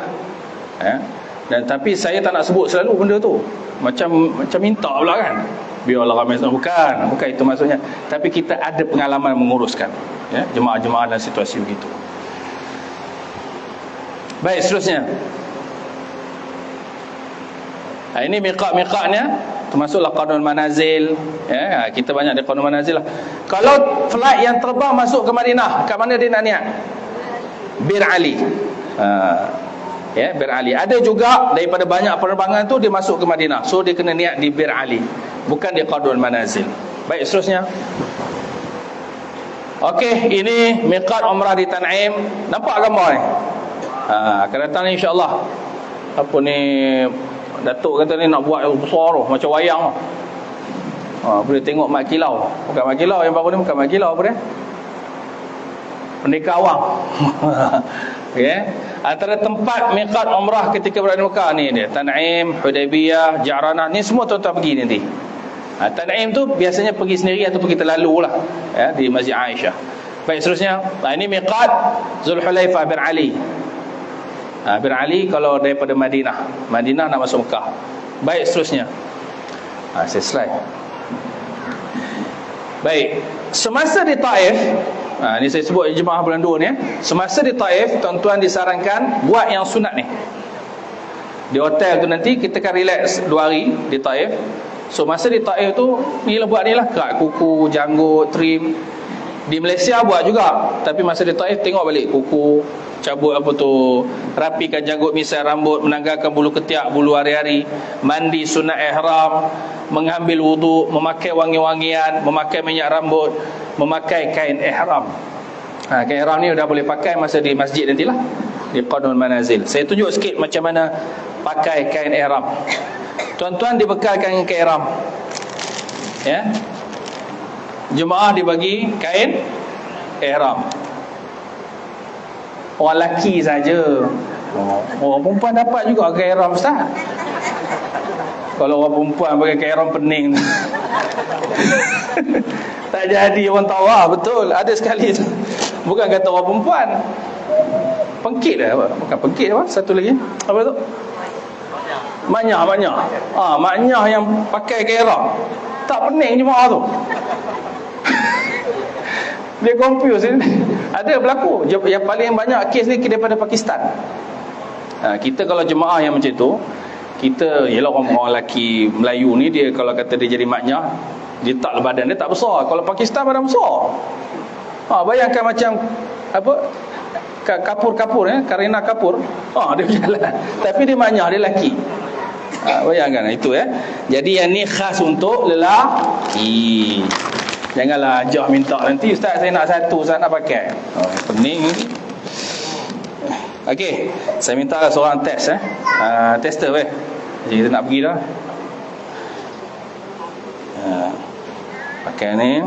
Dan tapi saya tak nak sebut selalu benda tu. Macam minta pula kan. Biarlah ramai bukan itu maksudnya. Tapi kita ada pengalaman menguruskan jemaah-jemaah dalam situasi begitu. Baik, seterusnya. Ini miqat-miqatnya termasuklah qanun manazil. Kita banyak di qanun manazil lah. Kalau flight yang terbang masuk ke Madinah, kat mana dia nak niat? Bir Ali. Bir Ali. Ada juga daripada banyak penerbangan tu dia masuk ke Madinah. So dia kena niat di Bir Ali, bukan di qanun manazil. Baik, seterusnya. Okey, ini miqat umrah di Tan'im. Nampak gambar ni? Akan datang ni insya-Allah. Apa ni, Datuk kata ni nak buat yang besar tu, macam wayang tu. Boleh tengok Mat Kilau. Bukan Mat Kilau yang baru ni, bukan Mat Kilau apa dia? Pendekar Awang. Okay. Antara tempat miqat umrah ketika berada di Mekah ni dia Tan'im, Hudaybiyah, Ja'ranah, ni semua tuan-tuan pergi nanti. Tan'im tu biasanya pergi sendiri ataupun kita lalu lah di Masjid Aisyah. Baik, seterusnya. Ini miqat Zulhulaifah bin Ali. Bir Ali kalau daripada Madinah nak masuk Mekah. Baik, seterusnya. Saya slide. Baik, semasa di Taif, ni saya sebut jemaah bulan 2 ni semasa di Taif, tuan-tuan disarankan buat yang sunat ni. Di hotel tu nanti kita akan relax 2 hari di Taif. So masa di Taif tu buat ni lah, kerat kuku, janggut, trim. Di Malaysia buat juga, tapi masa di Taif tengok balik kuku, cabut rapikan janggut, misai rambut, menanggalkan bulu ketiak, bulu hari-hari, mandi sunat ihram, mengambil wuduk, memakai wangi-wangian, memakai minyak rambut, memakai kain ihram. Kain ihram ni dah boleh pakai masa di masjid nantilah, di qanun manazil. Saya tunjuk sikit macam mana pakai kain ihram. Tuan-tuan dibekalkan kain ihram. Jemaah dibagi kain ihram. Orang lelaki saja. Orang perempuan dapat juga kain ihram, Ustaz. Kalau orang perempuan pakai kain ihram pening tak jadi orang tawar. Betul, ada sekali tu. Bukan kata orang perempuan, pengkit dah. Bukan pengkit apa? Satu lagi. Apa tu? Maknyah. Maknyah yang pakai kain ihram. Tak pening jemaah tu. Dia confuse ni. Ada berlaku. Yang paling banyak kes ni daripada Pakistan. Kita kalau jemaah yang macam tu, kita, yelah orang lelaki Melayu ni, dia kalau kata dia jadi maknyah, dia tak, badan dia tak besar. Kalau Pakistan badan besar. Bayangkan macam kapur Kareena Kapoor. Dia berjalan. Tapi dia maknyah, dia lelaki. Bayangkan itu Jadi yang ni khas untuk lelaki. Janganlah ajak minta nanti, Ustaz saya nak satu, Ustaz nak pakai. Pening. Okey, saya minta seorang test tester Jadi kita nak pergi dah. Pakai ni.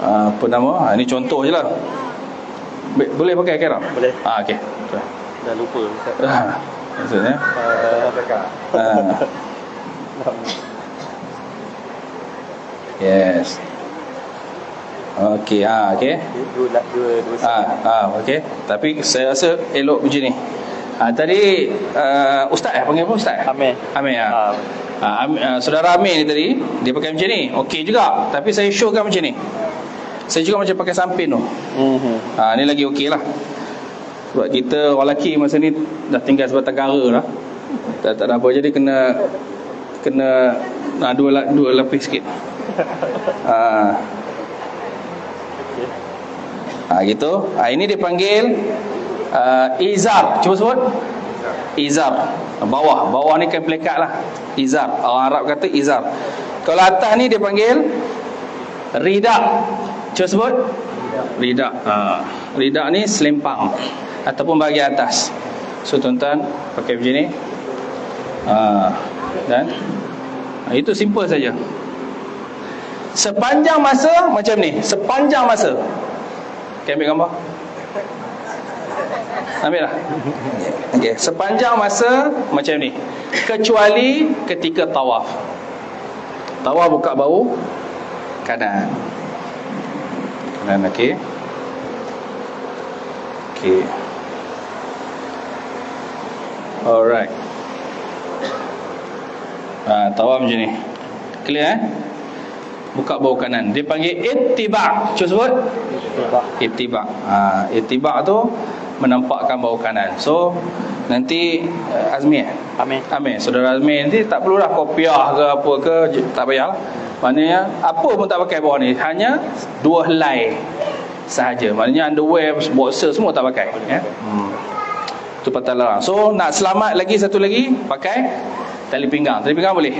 Apa nama? Ini contoh je lah. Boleh pakai kamera? Boleh. Okey. Dah lupa, Ustaz. Maksudnya? Yes. Okey, okey. Dua Okey. Tapi saya rasa elok macam ni. Tadi Ustaz panggil apa Ustaz? Amir. Saudara Amir ni tadi dia pakai macam ni. Okey juga. Tapi saya showkan macam ni. Saya juga macam pakai sampin tu. Ni lagi okey lah. Sebab kita orang lelaki masa ni dah tinggal sebatang kara lah. Tak ada apa, jadi kena dua lapis sikit. Gitu. Ini dipanggil izar. Cuba sebut. Izar. Bawah ni kan plekat lah. Izar. Orang Arab kata izar. Kalau atas ni dia panggil rida. Cuba sebut. Rida. Rida ni selempang ataupun bahagian atas. So tuan-tuan pakai macam ni. Dan itu simple saja. Sepanjang masa macam ni. Sepanjang masa. Okay, ambil gambar. Ambil lah. Okay. Sepanjang masa macam ni. Kecuali ketika tawaf. Tawaf buka bahu kanan. Kanan, okey. Okey. Alright. Tawaf macam ni. Clear Buka bahu kanan. Dia panggil ittiba'. Cuba sebut. Ittiba'. Ittiba' tu menampakkan bahu kanan. So nanti Azmi Amin. Saudara Azmi nanti tak perlulah kopiah ke apa ke, tak payah. Maknanya apa pun tak pakai bawah ni, hanya 2 helai sahaja. Maknanya underwear, boxer semua tak pakai, ya. Itu patah larang. So nak selamat lagi, satu lagi, pakai tali pinggang. Tali pinggang boleh.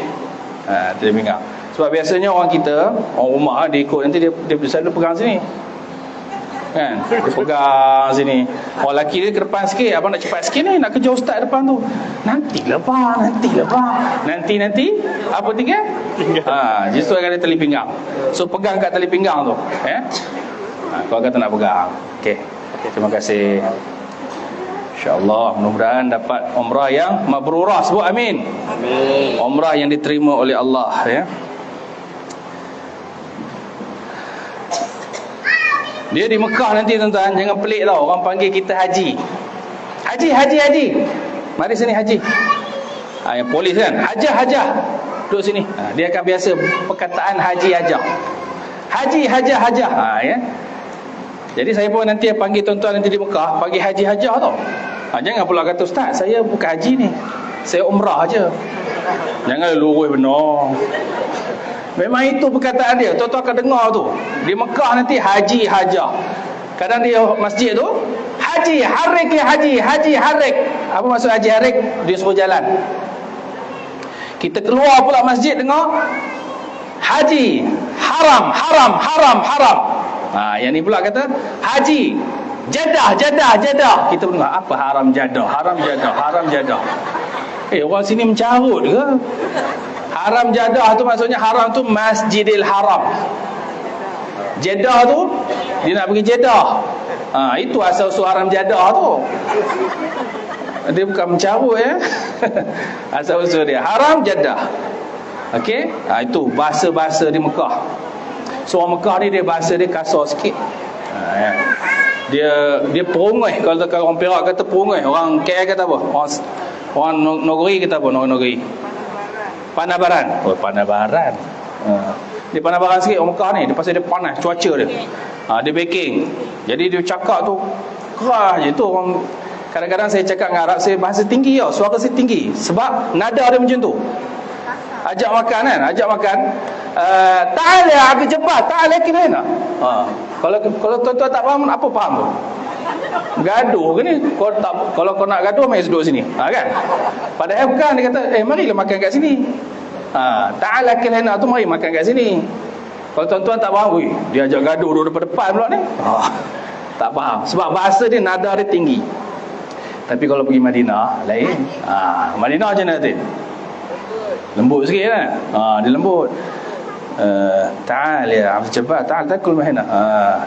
Tali pinggang. Sebab biasanya orang kita, orang rumah dia ikut, nanti dia selalu pegang sini. Kan? Dia pegang sini. Orang lelaki dia ke depan sikit. Abang nak cepat sikit ni, nak kejar ustaz depan tu. Nantilah bang. Nanti apa tinggal? Justru akan ada tali pinggang. So pegang kat tali pinggang tu, ya. Kau kata nak pegang. Okey. Terima kasih. InsyaAllah mudah-mudahan dapat umrah yang mabrurah. Sebut amin. Amin. Umrah yang diterima oleh Allah, ya. Dia di Mekah nanti tuan-tuan, jangan pelik tau. Orang panggil kita haji. Haji. Mari sini haji. Yang polis kan, hajah. Duduk sini. Dia akan biasa perkataan haji hajah. Haji hajah. Ya. Jadi saya pun nanti panggil tuan-tuan nanti di Mekah, panggil haji hajah tau. Jangan pula kata, ustaz saya bukan haji ni, saya umrah aja. Jangan lurus benar. Memang itu perkataan dia. Tuan-tuan akan dengar tu. Di Mekah nanti haji hajah. Kadang dia masjid tu, haji harik ya haji harik. Apa maksud haji harik? Dia suruh jalan. Kita keluar pula masjid dengar haji haram. Yang ni pula kata haji jadah. Kita dengar apa haram jadah. Orang sini mencarut ke? Haram jadah tu maksudnya, haram tu Masjidil Haram. Jeddah tu dia nak pergi Jeddah. Itu asal-usul haram jadah tu. Dia bukan mencarut, ya. Asal-usul dia haram jadah. Okey? Itu bahasa-bahasa di Mekah. So orang Mekah ni dia bahasa dia kasar sikit. Ya. Dia perongai. Kalau orang Perak kata perongai, orang KL kata apa? Orang Negeri kata apa? Negeri Panabaran. Panabaran. Dia Panabaran sikit orang Mekah ni. Dia pasal dia panas cuaca dia. Dia baking. Jadi dia cakap tu keras je tu. Orang kadang-kadang saya cakap dengan Arab, saya bahasa tinggi tau. Suara saya tinggi. Sebab nada dia macam tu. Ajak makan kan? Ta'ala aku cepat. Ta'ala kira nak. Kalau tuan-tuan tak faham, apa faham tu? Gaduh ke ni? Kalau kau nak gaduh, mari duduk sini. Kan? Padahal bukan, dia kata, marilah makan kat sini. Ta'ala kira tu, mari makan kat sini. Kalau tuan-tuan tak faham, dia ajak gaduh duduk depan pula ni. Tak faham. Sebab bahasa dia, nada dia tinggi. Tapi kalau pergi Madinah, lain. Madinah macam mana tu? Lembut sikit kan? Dia lembut. Ta'al ya Abdul Jabbar, ta'al takul mahina.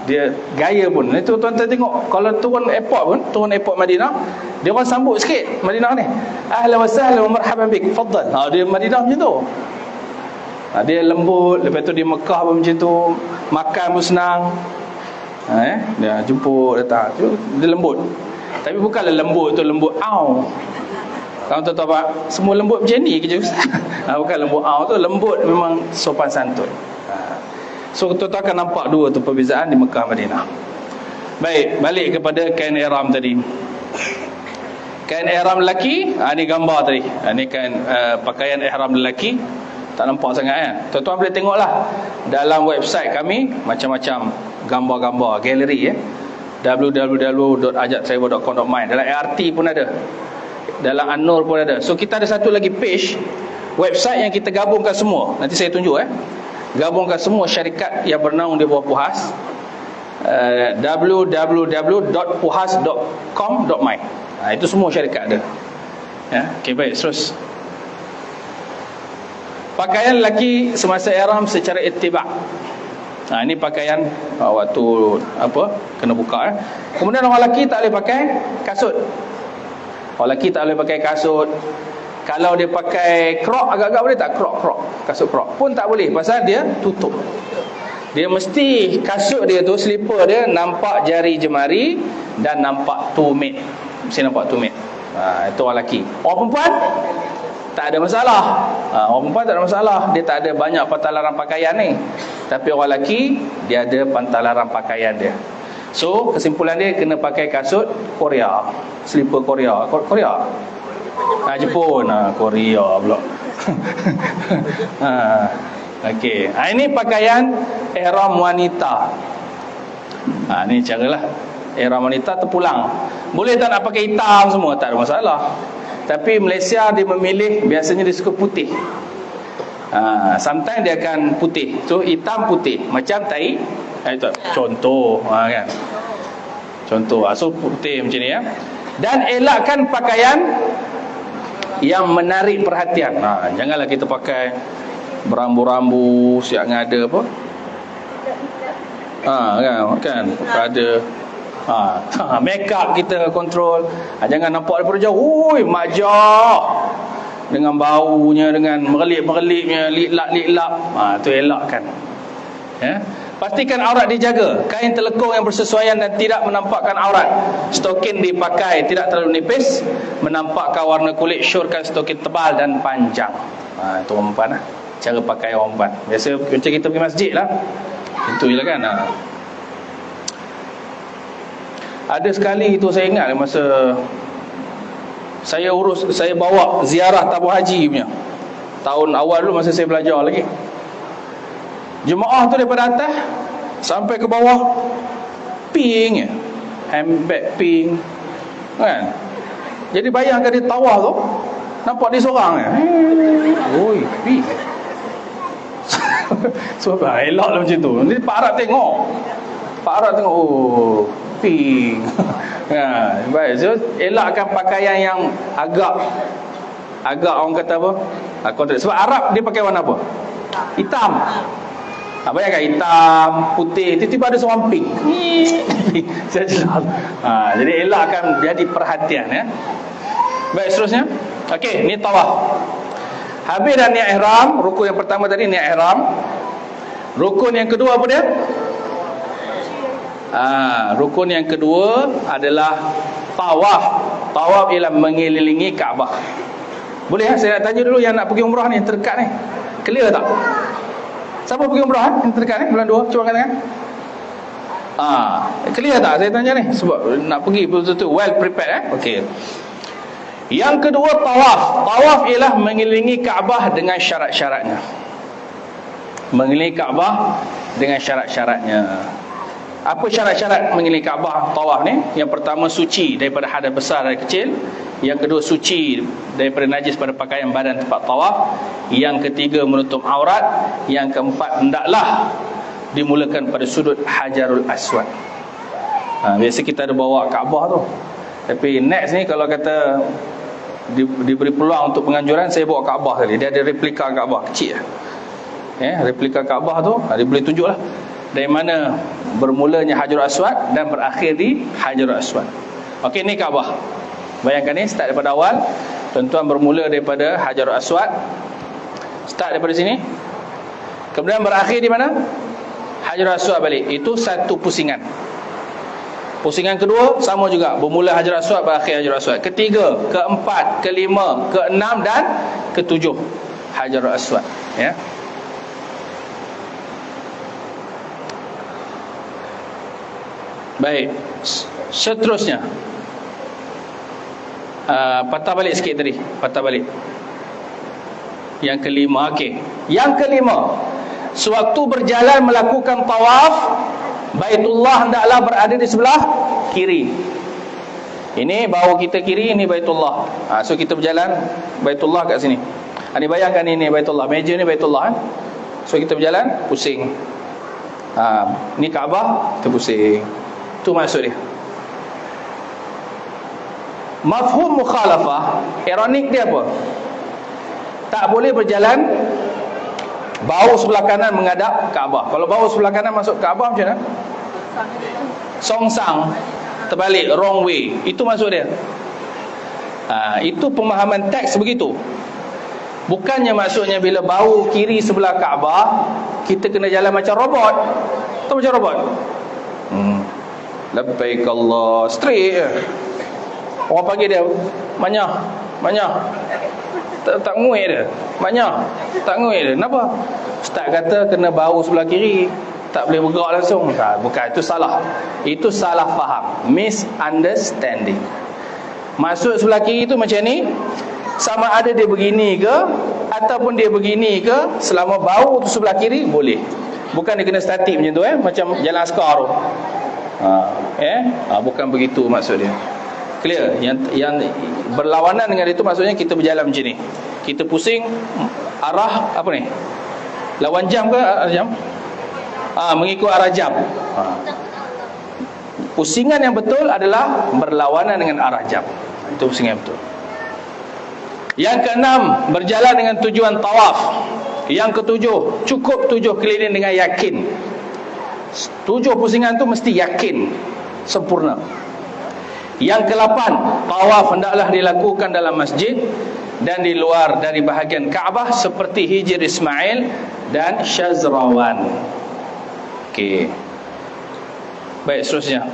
Dia gaya pun. Itu tuan-tuan tengok, kalau turun airport Madinah, dia orang sambut sikit Madinah ni. Ahlan wa sahlan wa marhaban bik. Faddal. Dia Madinah macam tu. Dia lembut. Lepas tu di Mekah pun macam tu. Makan pun senang. Dia jemput datang. Dia lembut. Tapi bukanlah lembut tu lembut au. Kalau tuan-tuan semua lembut macam ni ke je. Bukan lembut tu, lembut memang sopan santun. So tuan-tuan akan nampak dua tu perbezaan di Mekah Madinah. Baik, balik kepada kain ihram tadi. Kain ihram lelaki, ni gambar tadi. Ni kain pakaian ihram lelaki. Tak nampak sangat kan? Tuan-tuan boleh tengoklah dalam website kami macam-macam gambar-gambar galeri, www.ajattravel.com.my. Dalam ART pun ada, dalam An-Nur pun ada. So kita ada satu lagi page website yang kita gabungkan semua. Nanti saya tunjuk gabungkan semua syarikat yang bernaung di bawah Puhas. www.puhas.com.my. Itu semua syarikat ada. Ya, okey, baik, terus. Pakaian lelaki semasa ihram secara ittiba'. Ini pakaian waktu kena buka. Kemudian orang lelaki tak boleh pakai kasut. Orang lelaki tak boleh pakai kasut. Kalau dia pakai crop agak-agak boleh tak? Crop, kasut crop pun tak boleh, pasal dia tutup. Dia mesti kasut dia tu, slipper dia nampak jari jemari dan nampak tumit. Mesti nampak tumit. Itu orang lelaki. Orang perempuan tak ada masalah. Orang perempuan tak ada masalah. Dia tak ada banyak pantalaran pakaian ni. Tapi orang lelaki, dia ada pantalaran pakaian dia. So, kesimpulan dia kena pakai kasut Korea. Slipper Korea. Jepun. Korea pula. Okey. Ini pakaian ihram wanita. Ni caralah. Ihram wanita terpulang. Boleh tak nak pakai hitam semua? Tak ada masalah. Tapi Malaysia dia memilih, biasanya dia suka putih. Sometimes dia akan putih. So hitam putih macam tai. Itu contoh kan. Contoh. So putih macam ni ya. Dan elakkan pakaian yang menarik perhatian. Janganlah kita pakai berambu-rambu, siap ngada apa? Kan ada make up kita kontrol. Jangan nampak daripada jauh. Majah dengan baunya, dengan merelip-merelipnya, liklap-liklap. Tu elakkan. Ya. Pastikan aurat dijaga. Kain telekung yang bersesuaian dan tidak menampakkan aurat. Stokin dipakai tidak terlalu nipis, menampakkan warna kulit. Syorkan stokin tebal dan panjang. Itu orang perempuan lah. Cara pakai orang perempuan. Biasa macam kita pergi masjid lah. Itu je lah kan. Ada sekali itu saya ingat masa saya bawa ziarah tabung haji punya. Tahun awal dulu masa saya belajar lagi. Jemaah tu daripada atas sampai ke bawah pink je. Handbag pink. Kan? Jadi bayangkan dia tawaf tu, nampak dia seorang je. Oi, pink. Sebab elok lah macam tu. Nanti Pak Arab tengok. Oh, pink. Baik. So elakkan pakaian yang agak orang kata apa? Kontras. Sebab Arab dia pakai warna apa? Hitam. Bayangkan hitam, putih, tiba-tiba ada seorang pink. Saya jelas. Jadi elakkan jadi perhatian ya. Baik, seterusnya. Okey, ni tawaf. Habis dah niat ihram. Rukun yang pertama tadi niat ihram. Rukun yang kedua apa dia? Rukun yang kedua adalah tawaf. Tawaf ialah mengelilingi Kaabah. Boleh saya nak tanya dulu yang nak pergi umrah ni, terdekat ni, clear tak? Siapa pergi umrah yang terdekat ni bulan 2? Cuba katakan. Clear tak saya tanya ni? Sebab nak pergi betul-betul well prepared Okey. Yang kedua tawaf. Tawaf ialah mengelilingi Kaabah dengan syarat-syaratnya. Mengelilingi Kaabah dengan syarat-syaratnya. Apa syarat-syarat mengelilingi Kaabah tawaf ni? Yang pertama, suci daripada hadas besar dan kecil. Yang kedua, suci daripada najis pada pakaian badan tempat tawaf. Yang ketiga, menutup aurat. Yang keempat, hendaklah dimulakan pada sudut Hajarul Aswad. Biasa kita ada bawa Kaabah tu. Tapi next ni kalau kata diberi peluang untuk penganjuran, saya bawa Kaabah tadi. Dia ada replika Kaabah kecil. Replika Kaabah tu dia boleh tunjuklah dari mana bermulanya Hajarul Aswad dan berakhir di Hajarul Aswad. Okey, ni Kaabah. Bayangkan ni, start daripada awal. Tuan-tuan bermula daripada Hajarul Aswad. Start daripada sini. Kemudian berakhir di mana? Hajarul Aswad balik. Itu satu pusingan. Pusingan kedua sama juga, bermula Hajarul Aswad, berakhir Hajarul Aswad. Ketiga, keempat, kelima, keenam dan ketujuh Hajarul Aswad. Ya. Baik. Seterusnya, patah balik sikit tadi. Patah balik. Yang kelima. Okey. Yang kelima, sewaktu berjalan melakukan tawaf, Baitullah hendaklah berada di sebelah kiri. Ini bahu kita kiri, ini Baitullah. So kita berjalan, Baitullah kat sini. Ini bayangkan ini Baitullah, meja ni Baitullah. So kita berjalan, pusing. Ni Kaabah, kita pusing. Itu maksud dia. Mafhum mukhalafah, ironik dia apa? Tak boleh berjalan bahu sebelah kanan menghadap Kaabah. Kalau bahu sebelah kanan masuk Kaabah macam mana? Songsang, terbalik, wrong way. Itu maksud dia. Itu pemahaman teks begitu. Bukannya maksudnya bila bahu kiri sebelah Kaabah kita kena jalan macam robot. Tahu macam robot? Labbaik Allah, straight je. Orang panggil dia manyah, tak nguit dia. Manyah, tak nguit dia. Kenapa? Ustaz kata kena bahu sebelah kiri, tak boleh bergerak langsung. Bukan, itu salah. Itu salah faham, misunderstanding. Maksud sebelah kiri itu macam ni, sama ada dia begini ke ataupun dia begini ke, selama bahu tu sebelah kiri boleh. Bukan dia kena statik macam tu, macam jalan askar tu. Bukan begitu maksud dia. Clear? Yang berlawanan dengan itu maksudnya kita berjalan macam ni. Kita pusing arah apa ni? Lawan jam ke arah jam? Mengikut arah jam. Pusingan yang betul adalah berlawanan dengan arah jam. Itu pusingan yang betul. Yang keenam, berjalan dengan tujuan tawaf. Yang ketujuh, cukup 7 keliling dengan yakin. 7 pusingan tu mesti yakin sempurna. Yang ke-8, tawaf hendaklah dilakukan dalam masjid dan di luar dari bahagian Kaabah seperti Hijr Ismail dan Syazrawan. Okey. Baik, seterusnya.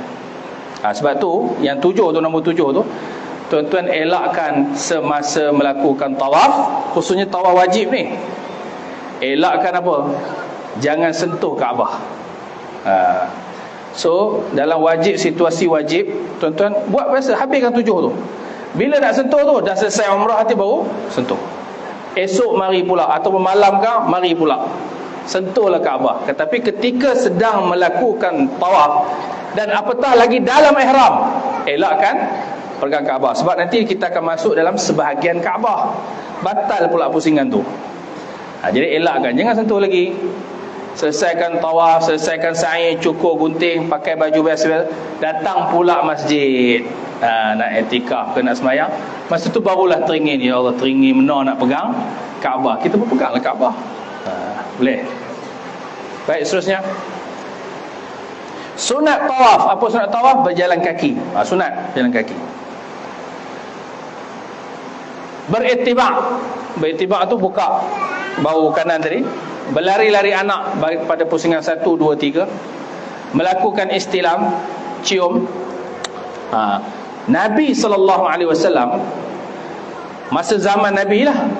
Sebab tu yang 7 tu, nombor 7 tu, tuan-tuan elakkan semasa melakukan tawaf, khususnya tawaf wajib ni. Elakkan apa? Jangan sentuh Kaabah. So dalam wajib, situasi wajib, tuan-tuan buat biasa, habiskan 7 tu. Bila nak sentuh tu, dah selesai umrah hati baru sentuh. Esok mari pula, ataupun malam ke mari pula, sentuhlah Kaabah. Tetapi ketika sedang melakukan tawaf dan apatah lagi dalam ihram, elakkan pegang Kaabah. Sebab nanti kita akan masuk dalam sebahagian Kaabah, batal pula pusingan tu. Jadi elakkan, jangan sentuh lagi. Selesaikan tawaf, selesaikan sa'i, cukur gunting, pakai baju biasa, datang pula masjid, nak i'tikaf ke nak sembahyang. Masa tu barulah teringin, ya Allah, teringin benar nak pegang Kaabah. Kita pun peganglah Kaabah. Boleh. Baik, seterusnya. Sunat tawaf. Apa sunat tawaf? Berjalan kaki. Sunat jalan kaki. Beritibak. Beritibak tu buka bahu kanan tadi. Berlari-lari anak pada pusingan 1, 2, 3. Melakukan istilam, cium. Nabi SAW, masa zaman Nabi lah,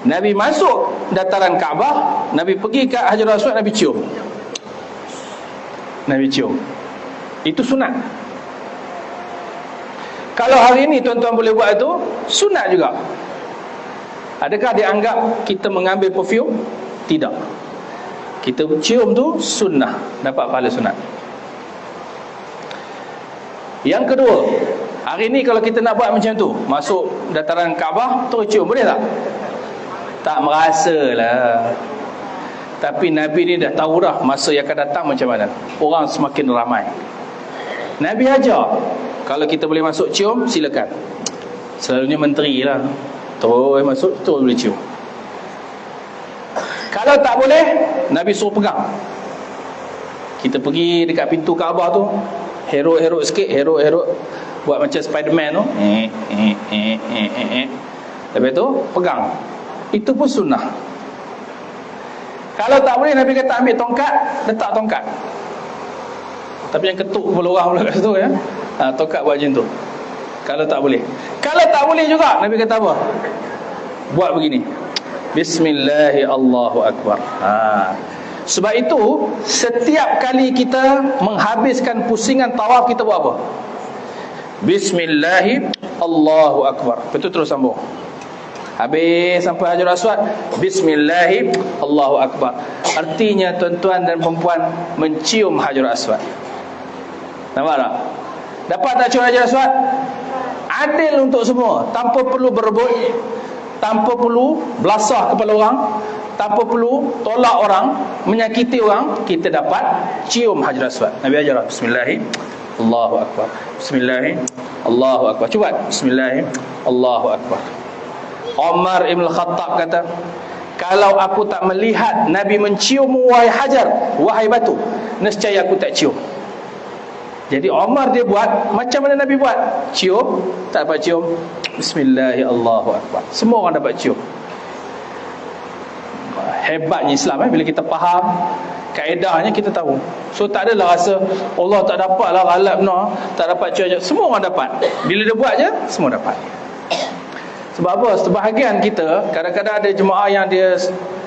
Nabi masuk dataran Kaabah, Nabi pergi ke Hajarul Aswad, Nabi cium. Nabi cium. Itu sunat. Kalau hari ini tuan-tuan boleh buat itu, sunat juga. Adakah dianggap kita mengambil perfume? Tidak. Kita cium tu sunnah, dapat pahala sunat. Yang kedua, hari ni kalau kita nak buat macam tu, masuk dataran Kaabah terus cium, boleh tak? Tak merasalah. Tapi Nabi ni dah tahu dah masa yang akan datang macam mana. Orang semakin ramai. Nabi ajar, kalau kita boleh masuk cium, silakan. Selalunya menteri lah, terus masuk, terus boleh cium. Kalau tak boleh, Nabi suruh pegang. Kita pergi dekat pintu Kaabah tu, herok-herok sikit, herok-herok, buat macam Spiderman tu, lepas tu pegang. Itu pun sunnah. Kalau tak boleh, Nabi kata ambil tongkat, letak tongkat. Tapi yang ketuk kepala orang pula kat situ, ya. Tongkat buat macam tu. Kalau tak boleh. Kalau tak boleh juga, Nabi kata apa? Buat begini. Bismillahi Allahu Akbar. Sebab itu setiap kali kita menghabiskan pusingan tawaf, kita buat apa? Bismillahi Allahu Akbar. Betul, terus sambung. Habis sampai Hajarul Aswad, Bismillahi Allahu Akbar. Artinya tuan-tuan dan perempuan mencium Hajarul Aswad. Nampak tak? Dapat tak cium Hajarul Aswad? Adil untuk semua, tanpa perlu berebut, tanpa perlu belasah kepala orang, tanpa perlu tolak orang, menyakiti orang. Kita dapat cium Hajarul Aswad. Nabi ajar, Bismillahi Allahu Akbar, Bismillahi Allahu Akbar. Cuba bismillah. Allahu Akbar. Umar Ibn Khattab kata, kalau aku tak melihat Nabi mencium wahai hajar, wahai batu, nescaya aku tak cium. Jadi Umar dia buat macam mana Nabi buat. Cium, tak dapat cium, bismillah, Allahu Akbar. Semua orang dapat cium. Hebatnya Islam bila kita faham kaedahnya, kita tahu. So tak adalah rasa Allah tak dapat lah ghalab benar, tak dapat cium. Semua orang dapat. Bila dia buat je, semua dapat. Sebab apa? Sebahagian kita kadang-kadang ada jemaah yang dia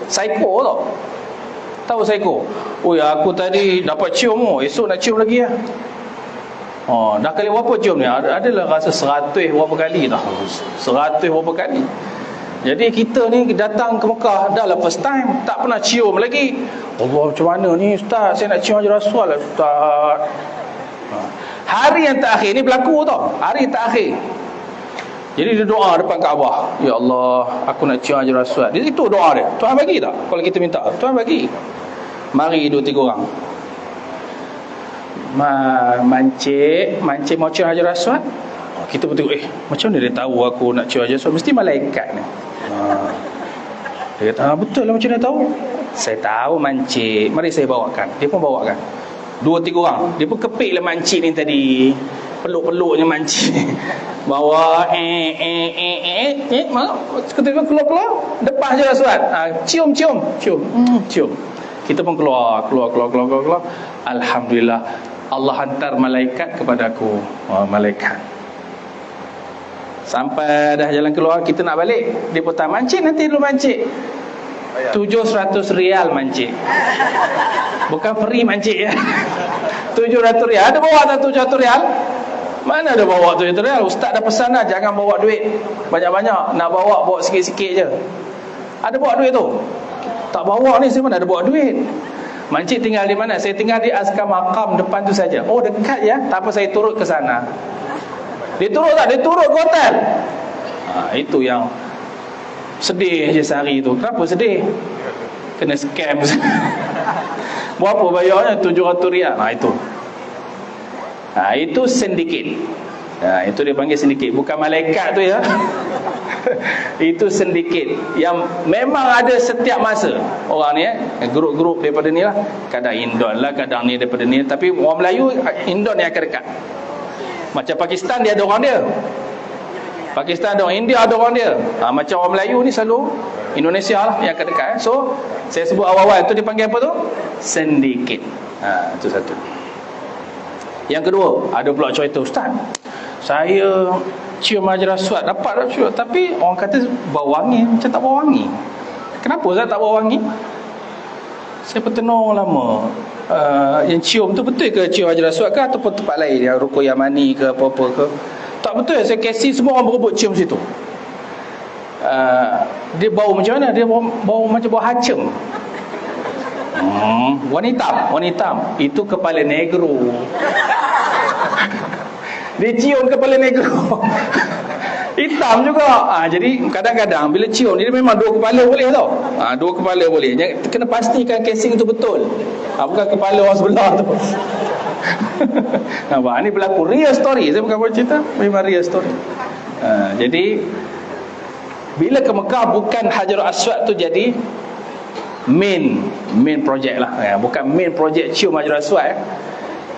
psycho tau. Tahu psycho? Oh ya, aku tadi dapat cium, esok nak cium lagi lah. Oh, dah kali berapa cium ni? Adalah rasa 100 berapa kali dah. 100 berapa kali. Jadi kita ni datang ke Mekah dah lah first time, tak pernah cium lagi. Allah, macam mana ni Ustaz? Saya nak cium Hajar Aswad lah Ustaz. Hari yang terakhir ni berlaku tau. Hari terakhir. Jadi dia doa depan Kaabah, ya Allah, aku nak cium Hajar Aswad. Dia itu doa dia. Tuhan bagi tak? Kalau kita minta, Tuhan bagi. Mari 2-3 orang. Mancik mau cium Hajar Aswad. Kita pun tengok, macam mana dia tahu aku nak cium Hajar Aswad? Mesti malaikat ni. Dia kata, betul lah, macam mana tahu? Saya tahu mancik. Mari saya bawakan. Dia pun bawakan 2-3 orang. Dia pun kepik lah mancik ni tadi. Peluk-peluknya mancik. Bawa ketika keluar depan Hajar Aswad, cium. Kita pun keluar. Alhamdulillah, Allah hantar malaikat kepadaku. Malaikat. Sampai dah jalan keluar, kita nak balik, dia pun tak mancik, nanti dulu mancik. 700 rial mancik. Bukan free mancik ya. 700 rial. Ada bawa tak 700 rial? Mana ada bawa 700 rial? Ustaz dah pesan dah, jangan bawa duit banyak-banyak. Nak bawa sikit-sikit je. Ada bawa duit tu? Tak bawa ni, saya mana ada bawa duit. Mancik tinggal di mana? Saya tinggal di Azkar Maqam depan tu saja. Oh, dekat ya? Tak apa, saya turut ke sana. Dia turut tak? Dia turut ke hotel. Itu yang sedih je sehari tu. Kenapa sedih? Kena scam. Berapa bayarnya? 700 rial. Itu sindiket. Itu dia panggil sindiket. Bukan malaikat tu ya. Itu sindiket yang memang ada setiap masa. Orang ni grup-grup daripada ni lah. Kadang Indon lah, kadang ni daripada ni. Tapi orang Melayu, Indon yang akan dekat. Macam Pakistan, dia ada orang dia. Pakistan ada orang, India ada orang dia. Macam orang Melayu ni selalu Indonesia lah yang akan dekat. So saya sebut awal-awal tu dipanggil apa tu? Sindiket. Itu satu. Yang kedua, ada pula cerita, Ustaz, saya cium Hajar Aswad, dapat dah cium, tapi orang kata bau wangi. Macam tak bau wangi. Kenapa Ustaz tak bau wangi? Saya bertenung lama. Yang cium tu betul ke cium Hajar Aswad ke ataupun tempat lain, yang Rukun Yamani ke apa-apa ke? Tak betul. Saya kasi semua orang berebut cium situ. Dia bau macam mana? Dia bau macam bau hacem. Wanita itu kepala negro. Dia cium kepala negro. Hitam juga. Jadi kadang-kadang bila cium dia memang 2 kepala boleh tau. 2 kepala boleh. Kena pastikan casing tu betul. Bukan kepala orang sebelah tu. Nampak, ni berlaku real story. Saya bukan buat cerita, memang real story. Jadi bila ke Mekah, bukan Hajar Aswad tu jadi main project lah. Bukan main project cium Hajar Aswad.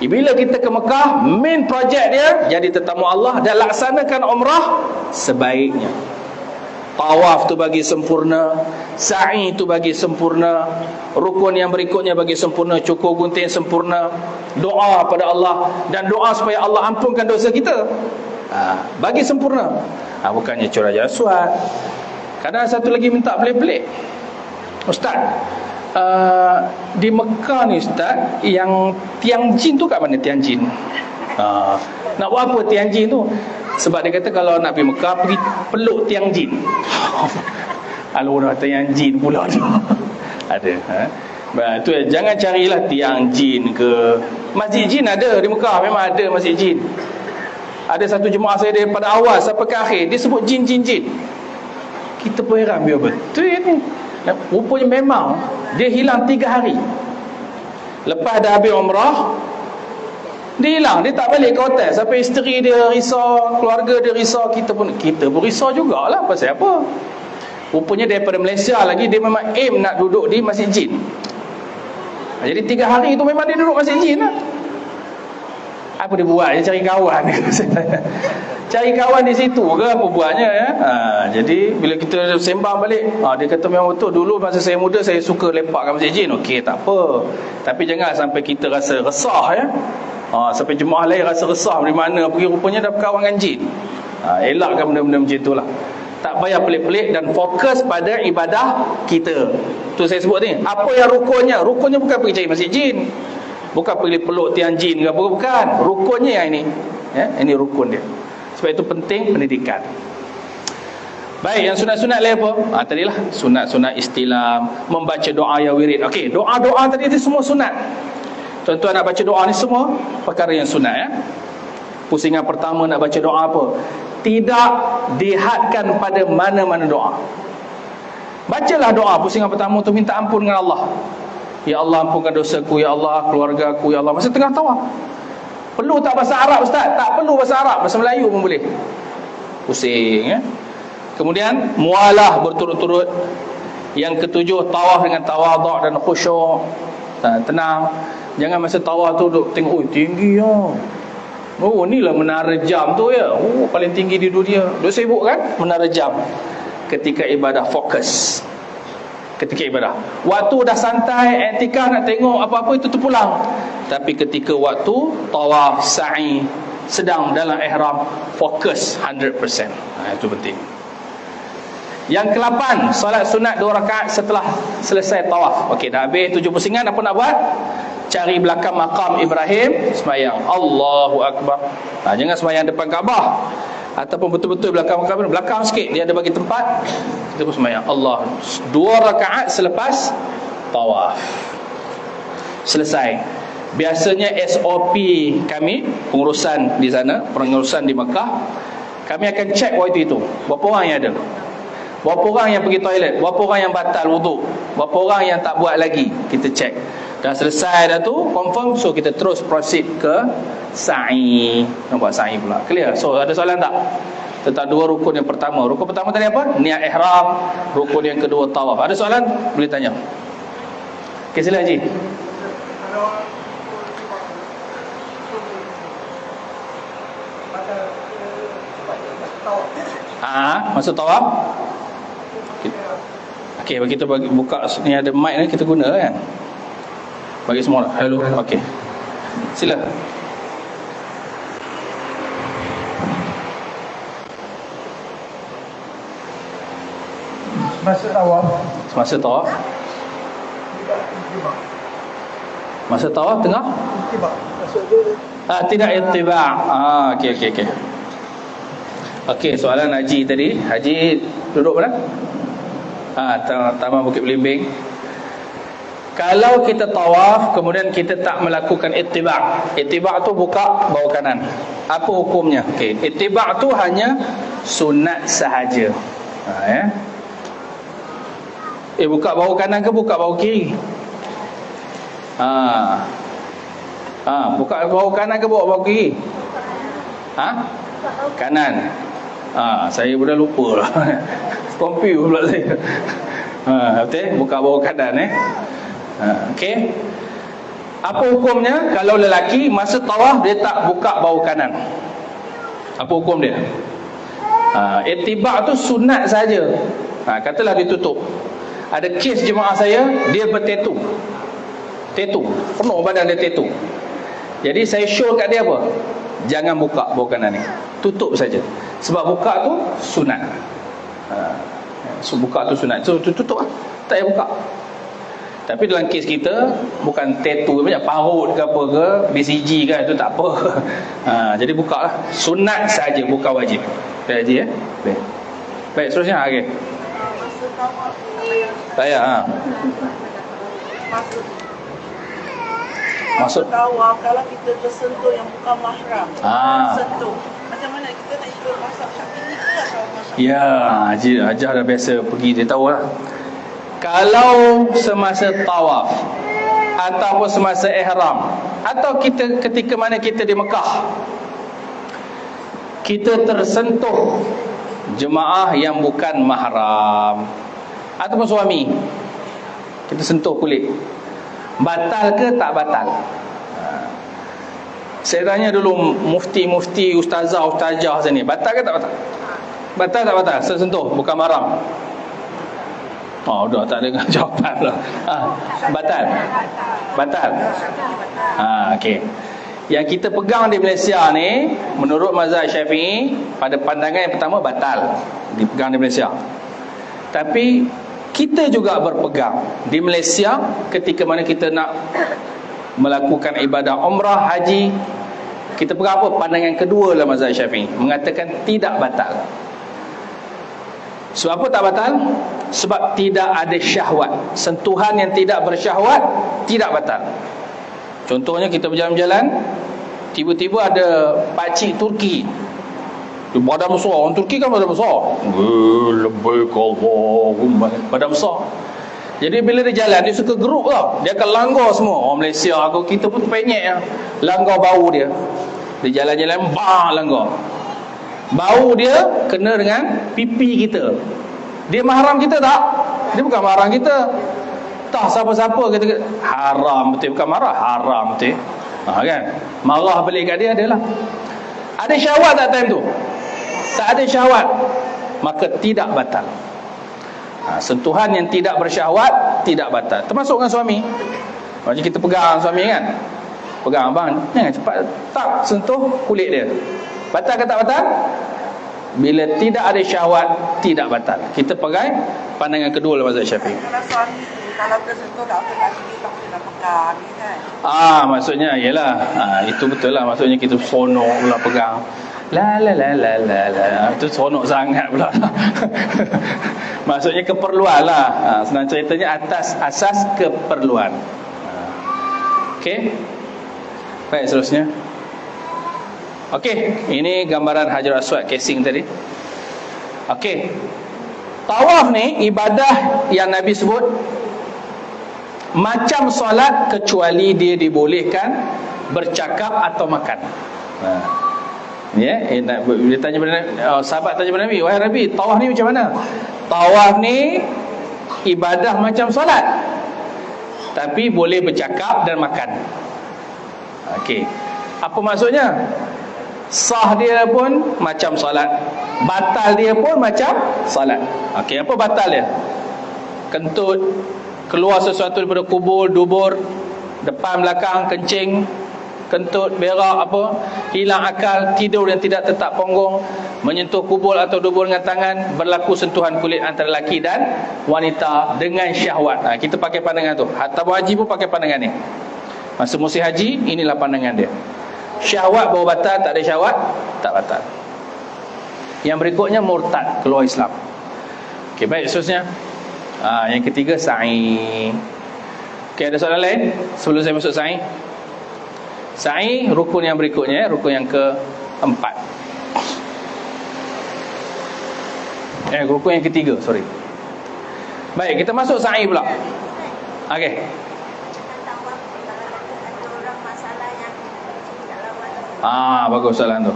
Bila kita ke Mekah, main project dia jadi tetamu Allah dan laksanakan umrah sebaiknya. Tawaf tu bagi sempurna, sa'i tu bagi sempurna, rukun yang berikutnya bagi sempurna, cukur gunting sempurna, doa pada Allah dan doa supaya Allah ampunkan dosa kita. Bagi sempurna. Bukannya cium Hajar Aswad. Kadang satu lagi minta pelik-pelik. Ustaz, di Mekah ni Ustaz, yang tiang jin tu kat mana tiang jin? Nak buat apa tiang jin tu? Sebab dia kata kalau nak pergi Mekah, pergi peluk tiang jin. Kalau orang tiang jin pula tu ada. Tu jangan carilah tiang jin ke. Masjid jin ada di Mekah, memang ada masjid jin. Ada satu jemaah saya daripada awal sampai ke akhir dia sebut jin. Kita pun heran, biar betul ni. Rupanya memang dia hilang 3 hari. Lepas dah habis umrah, Dia hilang, dia tak balik ke hotel. Sampai isteri dia risau, keluarga dia risau, kita pun risau jugalah. Pasal apa? Rupanya daripada Malaysia lagi, dia memang aim nak duduk di Masjid Jin. Jadi 3 hari tu memang dia duduk Masjid Jin lah. Apa dia buat? Dia cari kawan. Cari kawan di situ ke apa buatnya ya? Jadi bila kita sembang balik, dia kata memang betul, dulu masa saya muda saya suka lepak kat Masjid Jin. Okey, tak apa. Tapi jangan sampai kita rasa resah ya. Sampai jemaah lain rasa resah dari mana pergi, rupanya dah berkawan dengan jin. Elakkan benda-benda macam itulah. Tak payah pelik-pelik dan fokus pada ibadah kita. Tu saya sebut ni. Apa yang rukunnya? Rukunnya bukan pergi cari Masjid Jin. Bukan pergi peluk tiang jin ke apa, bukan. Rukunnya yang ini. Ya, ini rukun dia. Sebab itu penting pendidikan. Baik, yang sunat-sunat lain apa? Tadilah sunat-sunat istilam, membaca doa yang wirid. Okey, doa-doa tadi itu semua sunat. Tuan-tuan nak baca doa ni semua perkara yang sunat ya. Pusingan pertama nak baca doa apa? Tidak dihadkan pada mana-mana doa. Bacalah doa pusingan pertama tu, minta ampun dengan Allah. Ya Allah, ampunkan dosaku, ya Allah, keluarga aku, ya Allah. Masa tengah tawaf. Perlu tak bahasa Arab Ustaz? Tak perlu bahasa Arab, bahasa Melayu pun boleh. Pusing ya. Kemudian mualah berturut-turut. Yang ketujuh, tawaf dengan tawaduk dan khusyuk. Tenang. Jangan masa tawaf tu duduk tengok, tinggi ya. Inilah menara jam tu ya. Paling tinggi di dunia. Duk sibuk kan menara jam. Ketika ibadah fokus. Ketika ibadah. Waktu dah santai, i'tikaf nak tengok apa-apa itu terpulang. Tapi ketika waktu tawaf, sa'i, sedang dalam ihram, fokus 100%. Itu penting. Yang ke-8, solat sunat 2 rakaat setelah selesai tawaf. Okey, dah habis 7 pusingan, apa nak buat? Cari belakang makam Ibrahim, sembahyang Allahu Akbar. Jangan sembahyang depan Kaabah, ataupun betul-betul belakang makam, belakang sikit dia ada bagi tempat, kita pun sembahyang Allah 2 rakaat selepas tawaf. Selesai. Biasanya SOP kami, pengurusan di sana, pengurusan di Mekah, kami akan cek waktu itu berapa orang yang ada, berapa orang yang pergi toilet, berapa orang yang batal wuduk, berapa orang yang tak buat lagi. Kita cek. Dah selesai dah tu, confirm. So kita terus proceed ke sa'i. Nak buat sa'i pula. Clear? So ada soalan tak? Tentang 2 rukun yang pertama. Rukun pertama tadi apa? Niat ihram. Rukun yang kedua tawaf. Ada soalan? Boleh tanya. Okay, sila Haji. Masuk tawaf. Okey, bagi kita buka ni, ada mic ni kita guna kan. Bagi semua. Hello. Okey. Sila. Masa tawaf. Masa tawaf. Masa tawaf tengah? Ittiba. Maksud dia tidak ittiba'. Okey. Okey, soalan Haji tadi. Haji duduk mana? Taman Bukit Belimbing. Kalau kita tawaf kemudian kita tak melakukan ittiba'. Ittiba' tu buka bawah kanan. Apa hukumnya? Okey, ittiba' tu hanya sunat sahaja. Buka bawah kanan ke buka bawah kiri? Buka bawah kanan ke bawah kiri? Kanan. Saya pun dah lupa lah. Confuse pula saya. Betul? Buka bawah kanan okey. Apa hukumnya kalau lelaki masa tawaf dia tak buka bawah kanan? Apa hukum dia? Ittiba' tu sunat saja. Katalah dia tutup. Ada kes jemaah saya, dia bertatu. Penuh badan dia tatu. Jadi saya show kat dia apa? Jangan buka bawah kanan ni. Tutup saja. Sebab buka tu sunat. Buka tu sunat. So tutup lah. Tak payah buka. Tapi dalam kes kita bukan tattoo, banyak parut ke apa ke, BCG kan, itu tak apa. Jadi buka lah. Sunat saja, bukan wajib. Baik Haji Baik, seterusnya. Okey. Saya Masuk tawaf kalau kita tersentuh yang bukan mahram. Sentuh. Macam mana kita nak ikut mazhab Syafi'i ke atau mazhab? Ya, Haji Hajah dah biasa pergi, dia tahu lah. Kalau semasa tawaf ataupun semasa ihram Atau kita ketika mana kita di Mekah, kita tersentuh jemaah yang bukan mahram ataupun suami, kita sentuh kulit, batal ke tak batal? Saya tanya dulu mufti-mufti, ustazah sini, batal ke tak batal? Batal tak batal? Sentuh bukan mahram. Oh, dah tak dengar jawapan lah. Batal. Batal. Okey. Yang kita pegang di Malaysia ni, menurut mazhab Syafi'i, pada pandangan yang pertama batal dipegang di Malaysia. Tapi kita juga berpegang di Malaysia ketika mana kita nak melakukan ibadah umrah, haji, kita pegang apa? Pandangan kedua dalam mazhab Syafi'i, mengatakan tidak batal. Sebab apa tak batal? Sebab tidak ada syahwat. Sentuhan yang tidak bersyahwat tidak batal. Contohnya kita berjalan-jalan, tiba-tiba ada pakcik Turki, badan besar. Orang Turki kan badan besar, lebih Allahumma, badan besar. Jadi bila dia jalan, dia suka geruk tau. Dia akan langgar semua. Orang Malaysia, kita pun penyek ya, langgar bau dia. Dia jalan-jalan, bang, langgar. Bau dia kena dengan pipi kita. Dia mahram kita tak? Dia bukan mahram kita. Tak siapa-siapa kata haram betul, bukan marah, haram betul. Kan? Marah balik kat dia adalah. Ada syahwat tak time tu? Tak ada syahwat, maka tidak batal. Sentuhan yang tidak bersyahwat tidak batal. Termasuk dengan suami. Macam kita pegang suami kan, pegang abang, jangan cepat, tak sentuh kulit dia. Batal ke tak batal? Bila tidak ada syahwat, tidak batal. Kita pakai pandangan kedua dalam mazhab Syafi'i. Kalau suami kalau tersentuh tak boleh lagi, tak boleh nak pegang ni kan. Maksudnya ialah itu betul lah. Maksudnya kita sonok pula pegang. La. Itu sonok sangat pula. Maksudnya keperluan lah. Senang ceritanya atas asas keperluan. Okey. Baik, seterusnya. Okey, ini gambaran Hajar Aswad casing tadi. Okey. Tawaf ni ibadah yang Nabi sebut macam solat, kecuali dia dibolehkan bercakap atau makan. Dia tanya pada sahabat, tanya pada Nabi, wahai Nabi, tawaf ni macam mana? Tawaf ni ibadah macam solat, tapi boleh bercakap dan makan. Okey. Apa maksudnya? Sah dia pun macam solat, batal dia pun macam solat. Okey, apa batal dia? Kentut, keluar sesuatu daripada kubur, dubur, depan belakang, kencing, kentut, berak, apa, hilang akal, tidur yang tidak tetap punggung, menyentuh kubur atau dubur dengan tangan, berlaku sentuhan kulit antara lelaki dan wanita dengan syahwat. Kita pakai pandangan tu. Tabung haji pun pakai pandangan ni. Masa musim haji, inilah pandangan dia. Syahwat baru batal, tak ada syahwat tak batal. Yang berikutnya murtad, keluar Islam. Okey, baik, seterusnya. Yang ketiga sa'i. Okey, ada soalan lain sebelum saya masuk sa'i? Sa'i rukun yang berikutnya, rukun yang keempat. Rukun yang ketiga, sorry. Baik, kita masuk sa'i pula. Okey. Bagus soalan tu.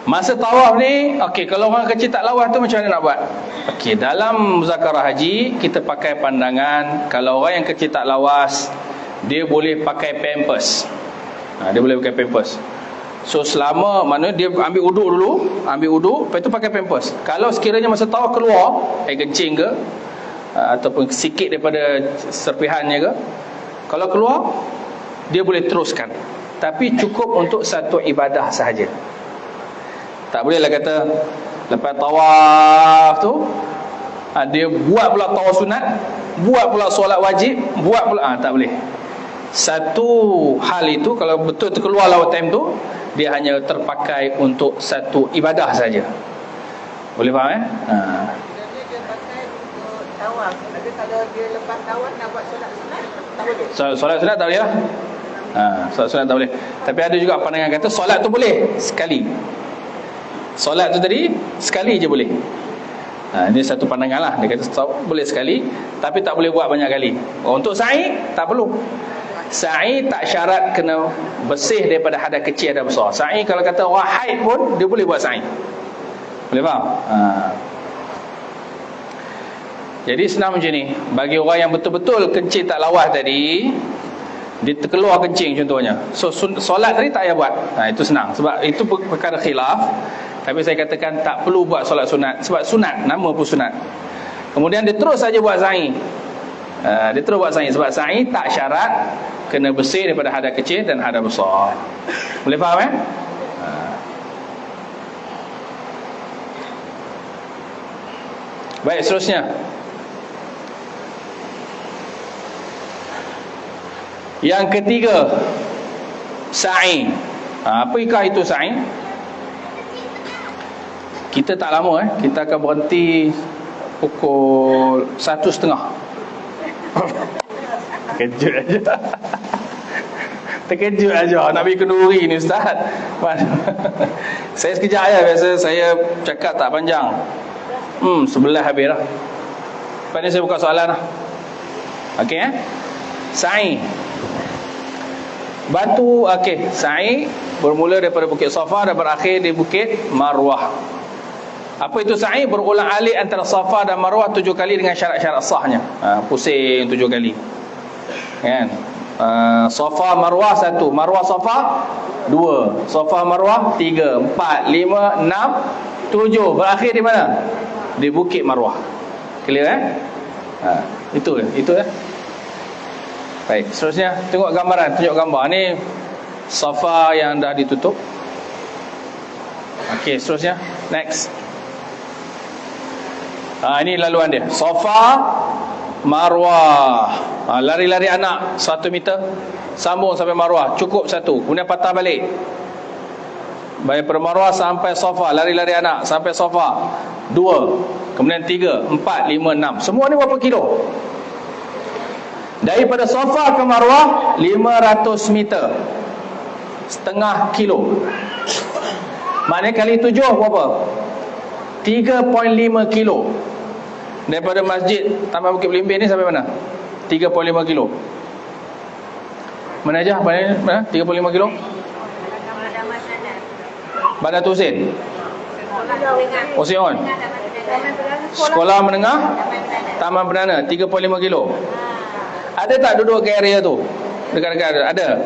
Masa tawaf ni, okey, kalau orang kecil tak lawas tu macam mana nak buat? Okey, dalam muzakarah haji kita pakai pandangan kalau orang yang kecil tak lawas, dia boleh pakai pampers. Dia boleh pakai pampers. So selama mana dia ambil uduk dulu, lepas tu pakai pampers. Kalau sekiranya masa tawaf keluar air kencing ke ataupun sikit daripada serpihannya ke, kalau keluar dia boleh teruskan. Tapi cukup untuk satu ibadah sahaja. Tak bolehlah kata lepas tawaf tu dia buat pula tawaf sunat, buat pula solat wajib, buat pula tak boleh. Satu hal itu kalau betul terkeluar lawat time tu, dia hanya terpakai untuk satu ibadah saja. Boleh faham Jadi dia pakai untuk tawaf. Tapi kalau dia lepas tawaf nak buat solat sunat, tak boleh. Solat sunat tak boleh lah. Solat sunat tak boleh. Tapi ada juga pandangan kata solat tu boleh sekali. Solat tu tadi sekali je boleh. Ini satu pandangan lah. Dia kata boleh sekali, tapi tak boleh buat banyak kali. Untuk sa'i tak perlu. Sa'i tak syarat kena bersih daripada hadas kecil dan besar. Sa'i kalau kata orang haid pun dia boleh buat sa'i. Boleh faham? Jadi senang macam ni. Bagi orang yang betul-betul kencing tak lawas tadi, dia terkeluar kencing contohnya, so solat tadi tak payah buat. Itu senang. Sebab itu perkara khilaf. Tapi saya katakan tak perlu buat solat sunat. Sebab sunat, nama pun sunat. Kemudian dia terus saja buat sa'i. Dia terus buat sa'i. Sebab sa'i tak syarat kena bersih daripada hadas kecil dan hadas besar. Boleh faham Baik, seterusnya. Yang ketiga, sa'i. Apakah itu sa'i? Kita tak lama kita akan berhenti pukul 1:30. Terkejut aja. Terkejut aja nak pergi kenduri ni ustaz. Saya sekejap aja, biasa saya cakap tak panjang. 11 habis dah. Lepas ni saya buka soalan lah. Okey sa'i. Batu sa'i bermula daripada Bukit Safa dan berakhir di Bukit Marwah. Apa itu sa'i? Berulang-alik antara Safa dan Marwah 7 kali dengan syarat-syarat sahnya. Pusing 7 kali. Kan? Safa Marwah 1, Marwah Safa 2, Safa Marwah 3, 4, 5, 6, 7. Berakhir di mana? Di Bukit Marwah. Clear Itu Baik, seterusnya tengok gambaran, tunjuk gambar. Ni Safa yang dah ditutup. Okey, seterusnya next. Ini laluan dia. Safa Marwah. Lari-lari anak 1 meter, sambung sampai Marwah, cukup 1. Kemudian patah balik. Daripada Marwah sampai Safa, lari-lari anak sampai Safa 2, kemudian 3, 4, 5, 6. Semua ni berapa kilo? Daripada Safa ke Marwah 500 meter, setengah kilo. Maknanya kali 7 berapa? 3.5 kilo. Daripada masjid Taman Bukit Belimbing ni sampai mana? 3.5 kilo. Mana aja? Mana? 3.5 kilo? Bandar Tusin, Osion, Sekolah Menengah, Taman Perdana, 3.5 kilo. Ada tak duduk ke area tu? Dekat-dekat ada.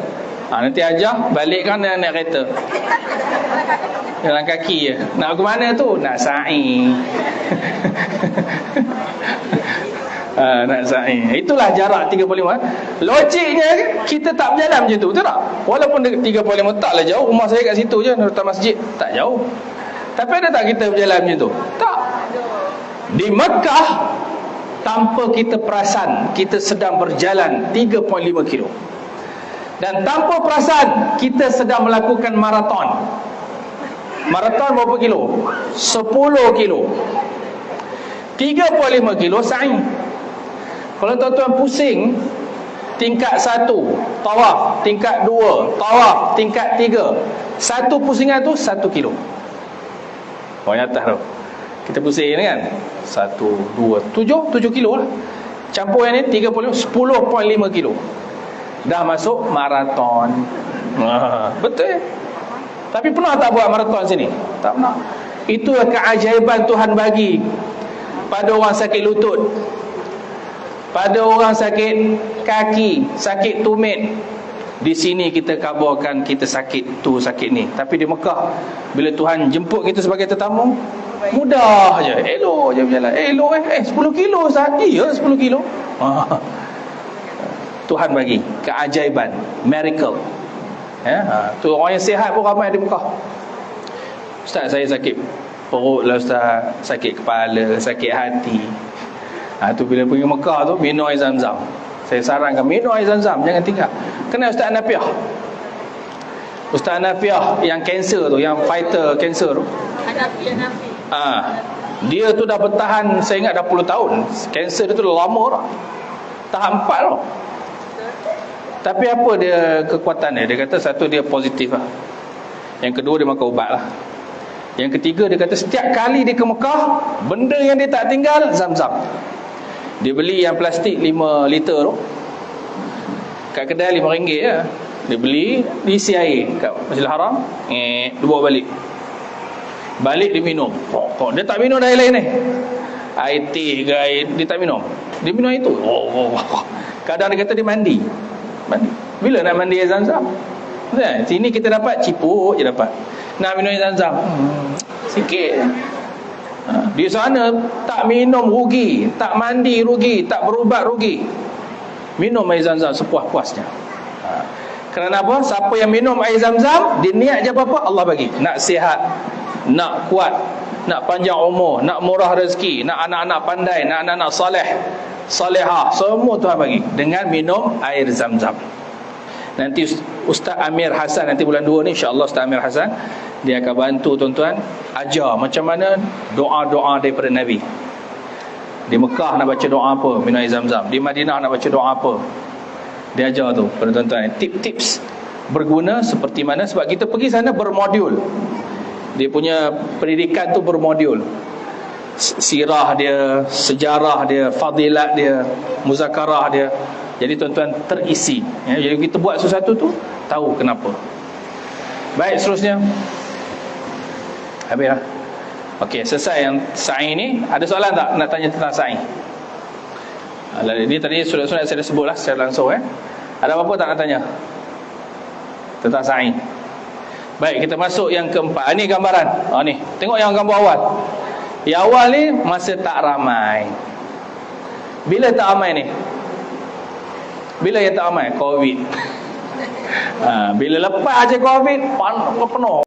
Nanti ajak balikkan dengan naik kereta. Jalan kaki je. Nak ke mana tu? Nak sa'i. Nak sa'i. Itulah jarak 35. Logiknya kita tak berjalan macam tu, betul tak? Walaupun 35 taklah jauh. Rumah saya kat situ je, dekat masjid. Tak jauh. Tapi ada tak kita berjalan macam tu? Tak. Di Mekah, tanpa kita perasan, kita sedang berjalan 3.5 kilo. Dan tanpa perasan, kita sedang melakukan maraton. Maraton berapa kilo? 10 kilo. 3.5 kilo sa'i. Kalau tuan-tuan pusing, tingkat 1 tawaf, tingkat 2 tawaf, tingkat 3, satu pusingan tu 1 kilo. Orang atas tu kita pusing ni kan, 1, 2, 7 kilo lah. Campur yang ni 30, 10.5 kilo. Dah masuk maraton. Betul. Tapi pernah tak buat maraton sini? Tak pernah. Itu keajaiban Tuhan bagi pada orang sakit lutut, pada orang sakit kaki, sakit tumit. Di sini kita kabarkan kita sakit tu, sakit ni. Tapi di Mekah, bila Tuhan jemput kita sebagai tetamu, mudah je, elok je berjalan. Elok 10 kilo Ustaz. Ya, 10 kilo. Tuhan bagi keajaiban, miracle. Tu orang yang sihat pun ramai di Mekah. Ustaz, saya sakit perut lah Ustaz, sakit kepala, sakit hati. Tu bila pergi Mekah tu, minum air Zam-Zam. Saya sarankan minum air Zam-Zam, jangan tinggal. Kenal Ustaz Nafiah? Ustaz Nafiah yang kanser tu, yang fighter kanser tu. Dia tu dah bertahan, saya ingat dah 10 tahun. Kanser dia tu dah lama dah. Tahap 4 tau. Tapi apa dia kekuatan dia? Dia kata satu, dia positif lah. Yang kedua, dia makan ubat lah. Yang ketiga, dia kata setiap kali dia ke Mekah, benda yang dia tak tinggal, Zam-Zam. Dia beli yang plastik 5 liter tu. kat kedai RM5 je. Dia beli, diisi air kat Masjidil Haram, dia bawa balik. Balik dia minum. Kok dia tak minum dah air lain ni. Air teh ke air, dia tak minum. Dia minum itu. Kadang dia kata dia mandi. Bila nak mandi air Zam-Zam? Sini kita dapat ciput je dapat. Nak minum air Zam-Zam, sikit. Di sana tak minum rugi, tak mandi rugi, tak berubat rugi. Minum air Zam-Zam sepuas-puasnya. Kerana apa? Siapa yang minum air Zam-Zam, dia niat je apa-apa, Allah bagi. Nak sihat, nak kuat, nak panjang umur, nak murah rezeki, nak anak-anak pandai, nak anak-anak soleh, solehah, semua Tuhan bagi dengan minum air Zam-Zam. Nanti Ustaz Amir Hassan, nanti bulan 2 ni insya-Allah Ustaz Amir Hassan, dia akan bantu tuan-tuan ajar macam mana doa-doa daripada Nabi. Di Mekah nak baca doa apa, minum air Zam-Zam. Di Madinah nak baca doa apa, dia ajar tu pada tuan-tuan. Tip-tips berguna seperti mana, sebab kita pergi sana bermodul. Dia punya pendidikan tu bermodul. Sirah dia, sejarah dia, fadilat dia, muzakarah dia. Jadi tuan-tuan terisi. Jadi kita buat sesuatu tu, tahu kenapa. Baik, seterusnya. Habis lah. Okey, selesai yang sa'i ni. Ada soalan tak nak tanya tentang sa'i? Ini tadi sunat-sunat saya dah sebut lah secara langsung. Ada apa-apa tak nak tanya tentang sa'i? Baik, kita masuk yang keempat. Ini gambaran. Ni, tengok yang gambar awal. Yang awal ni masa tak ramai. Bila tak ramai ni? Bila yang tak ramai? Covid. Bila lepas je Covid, penuh.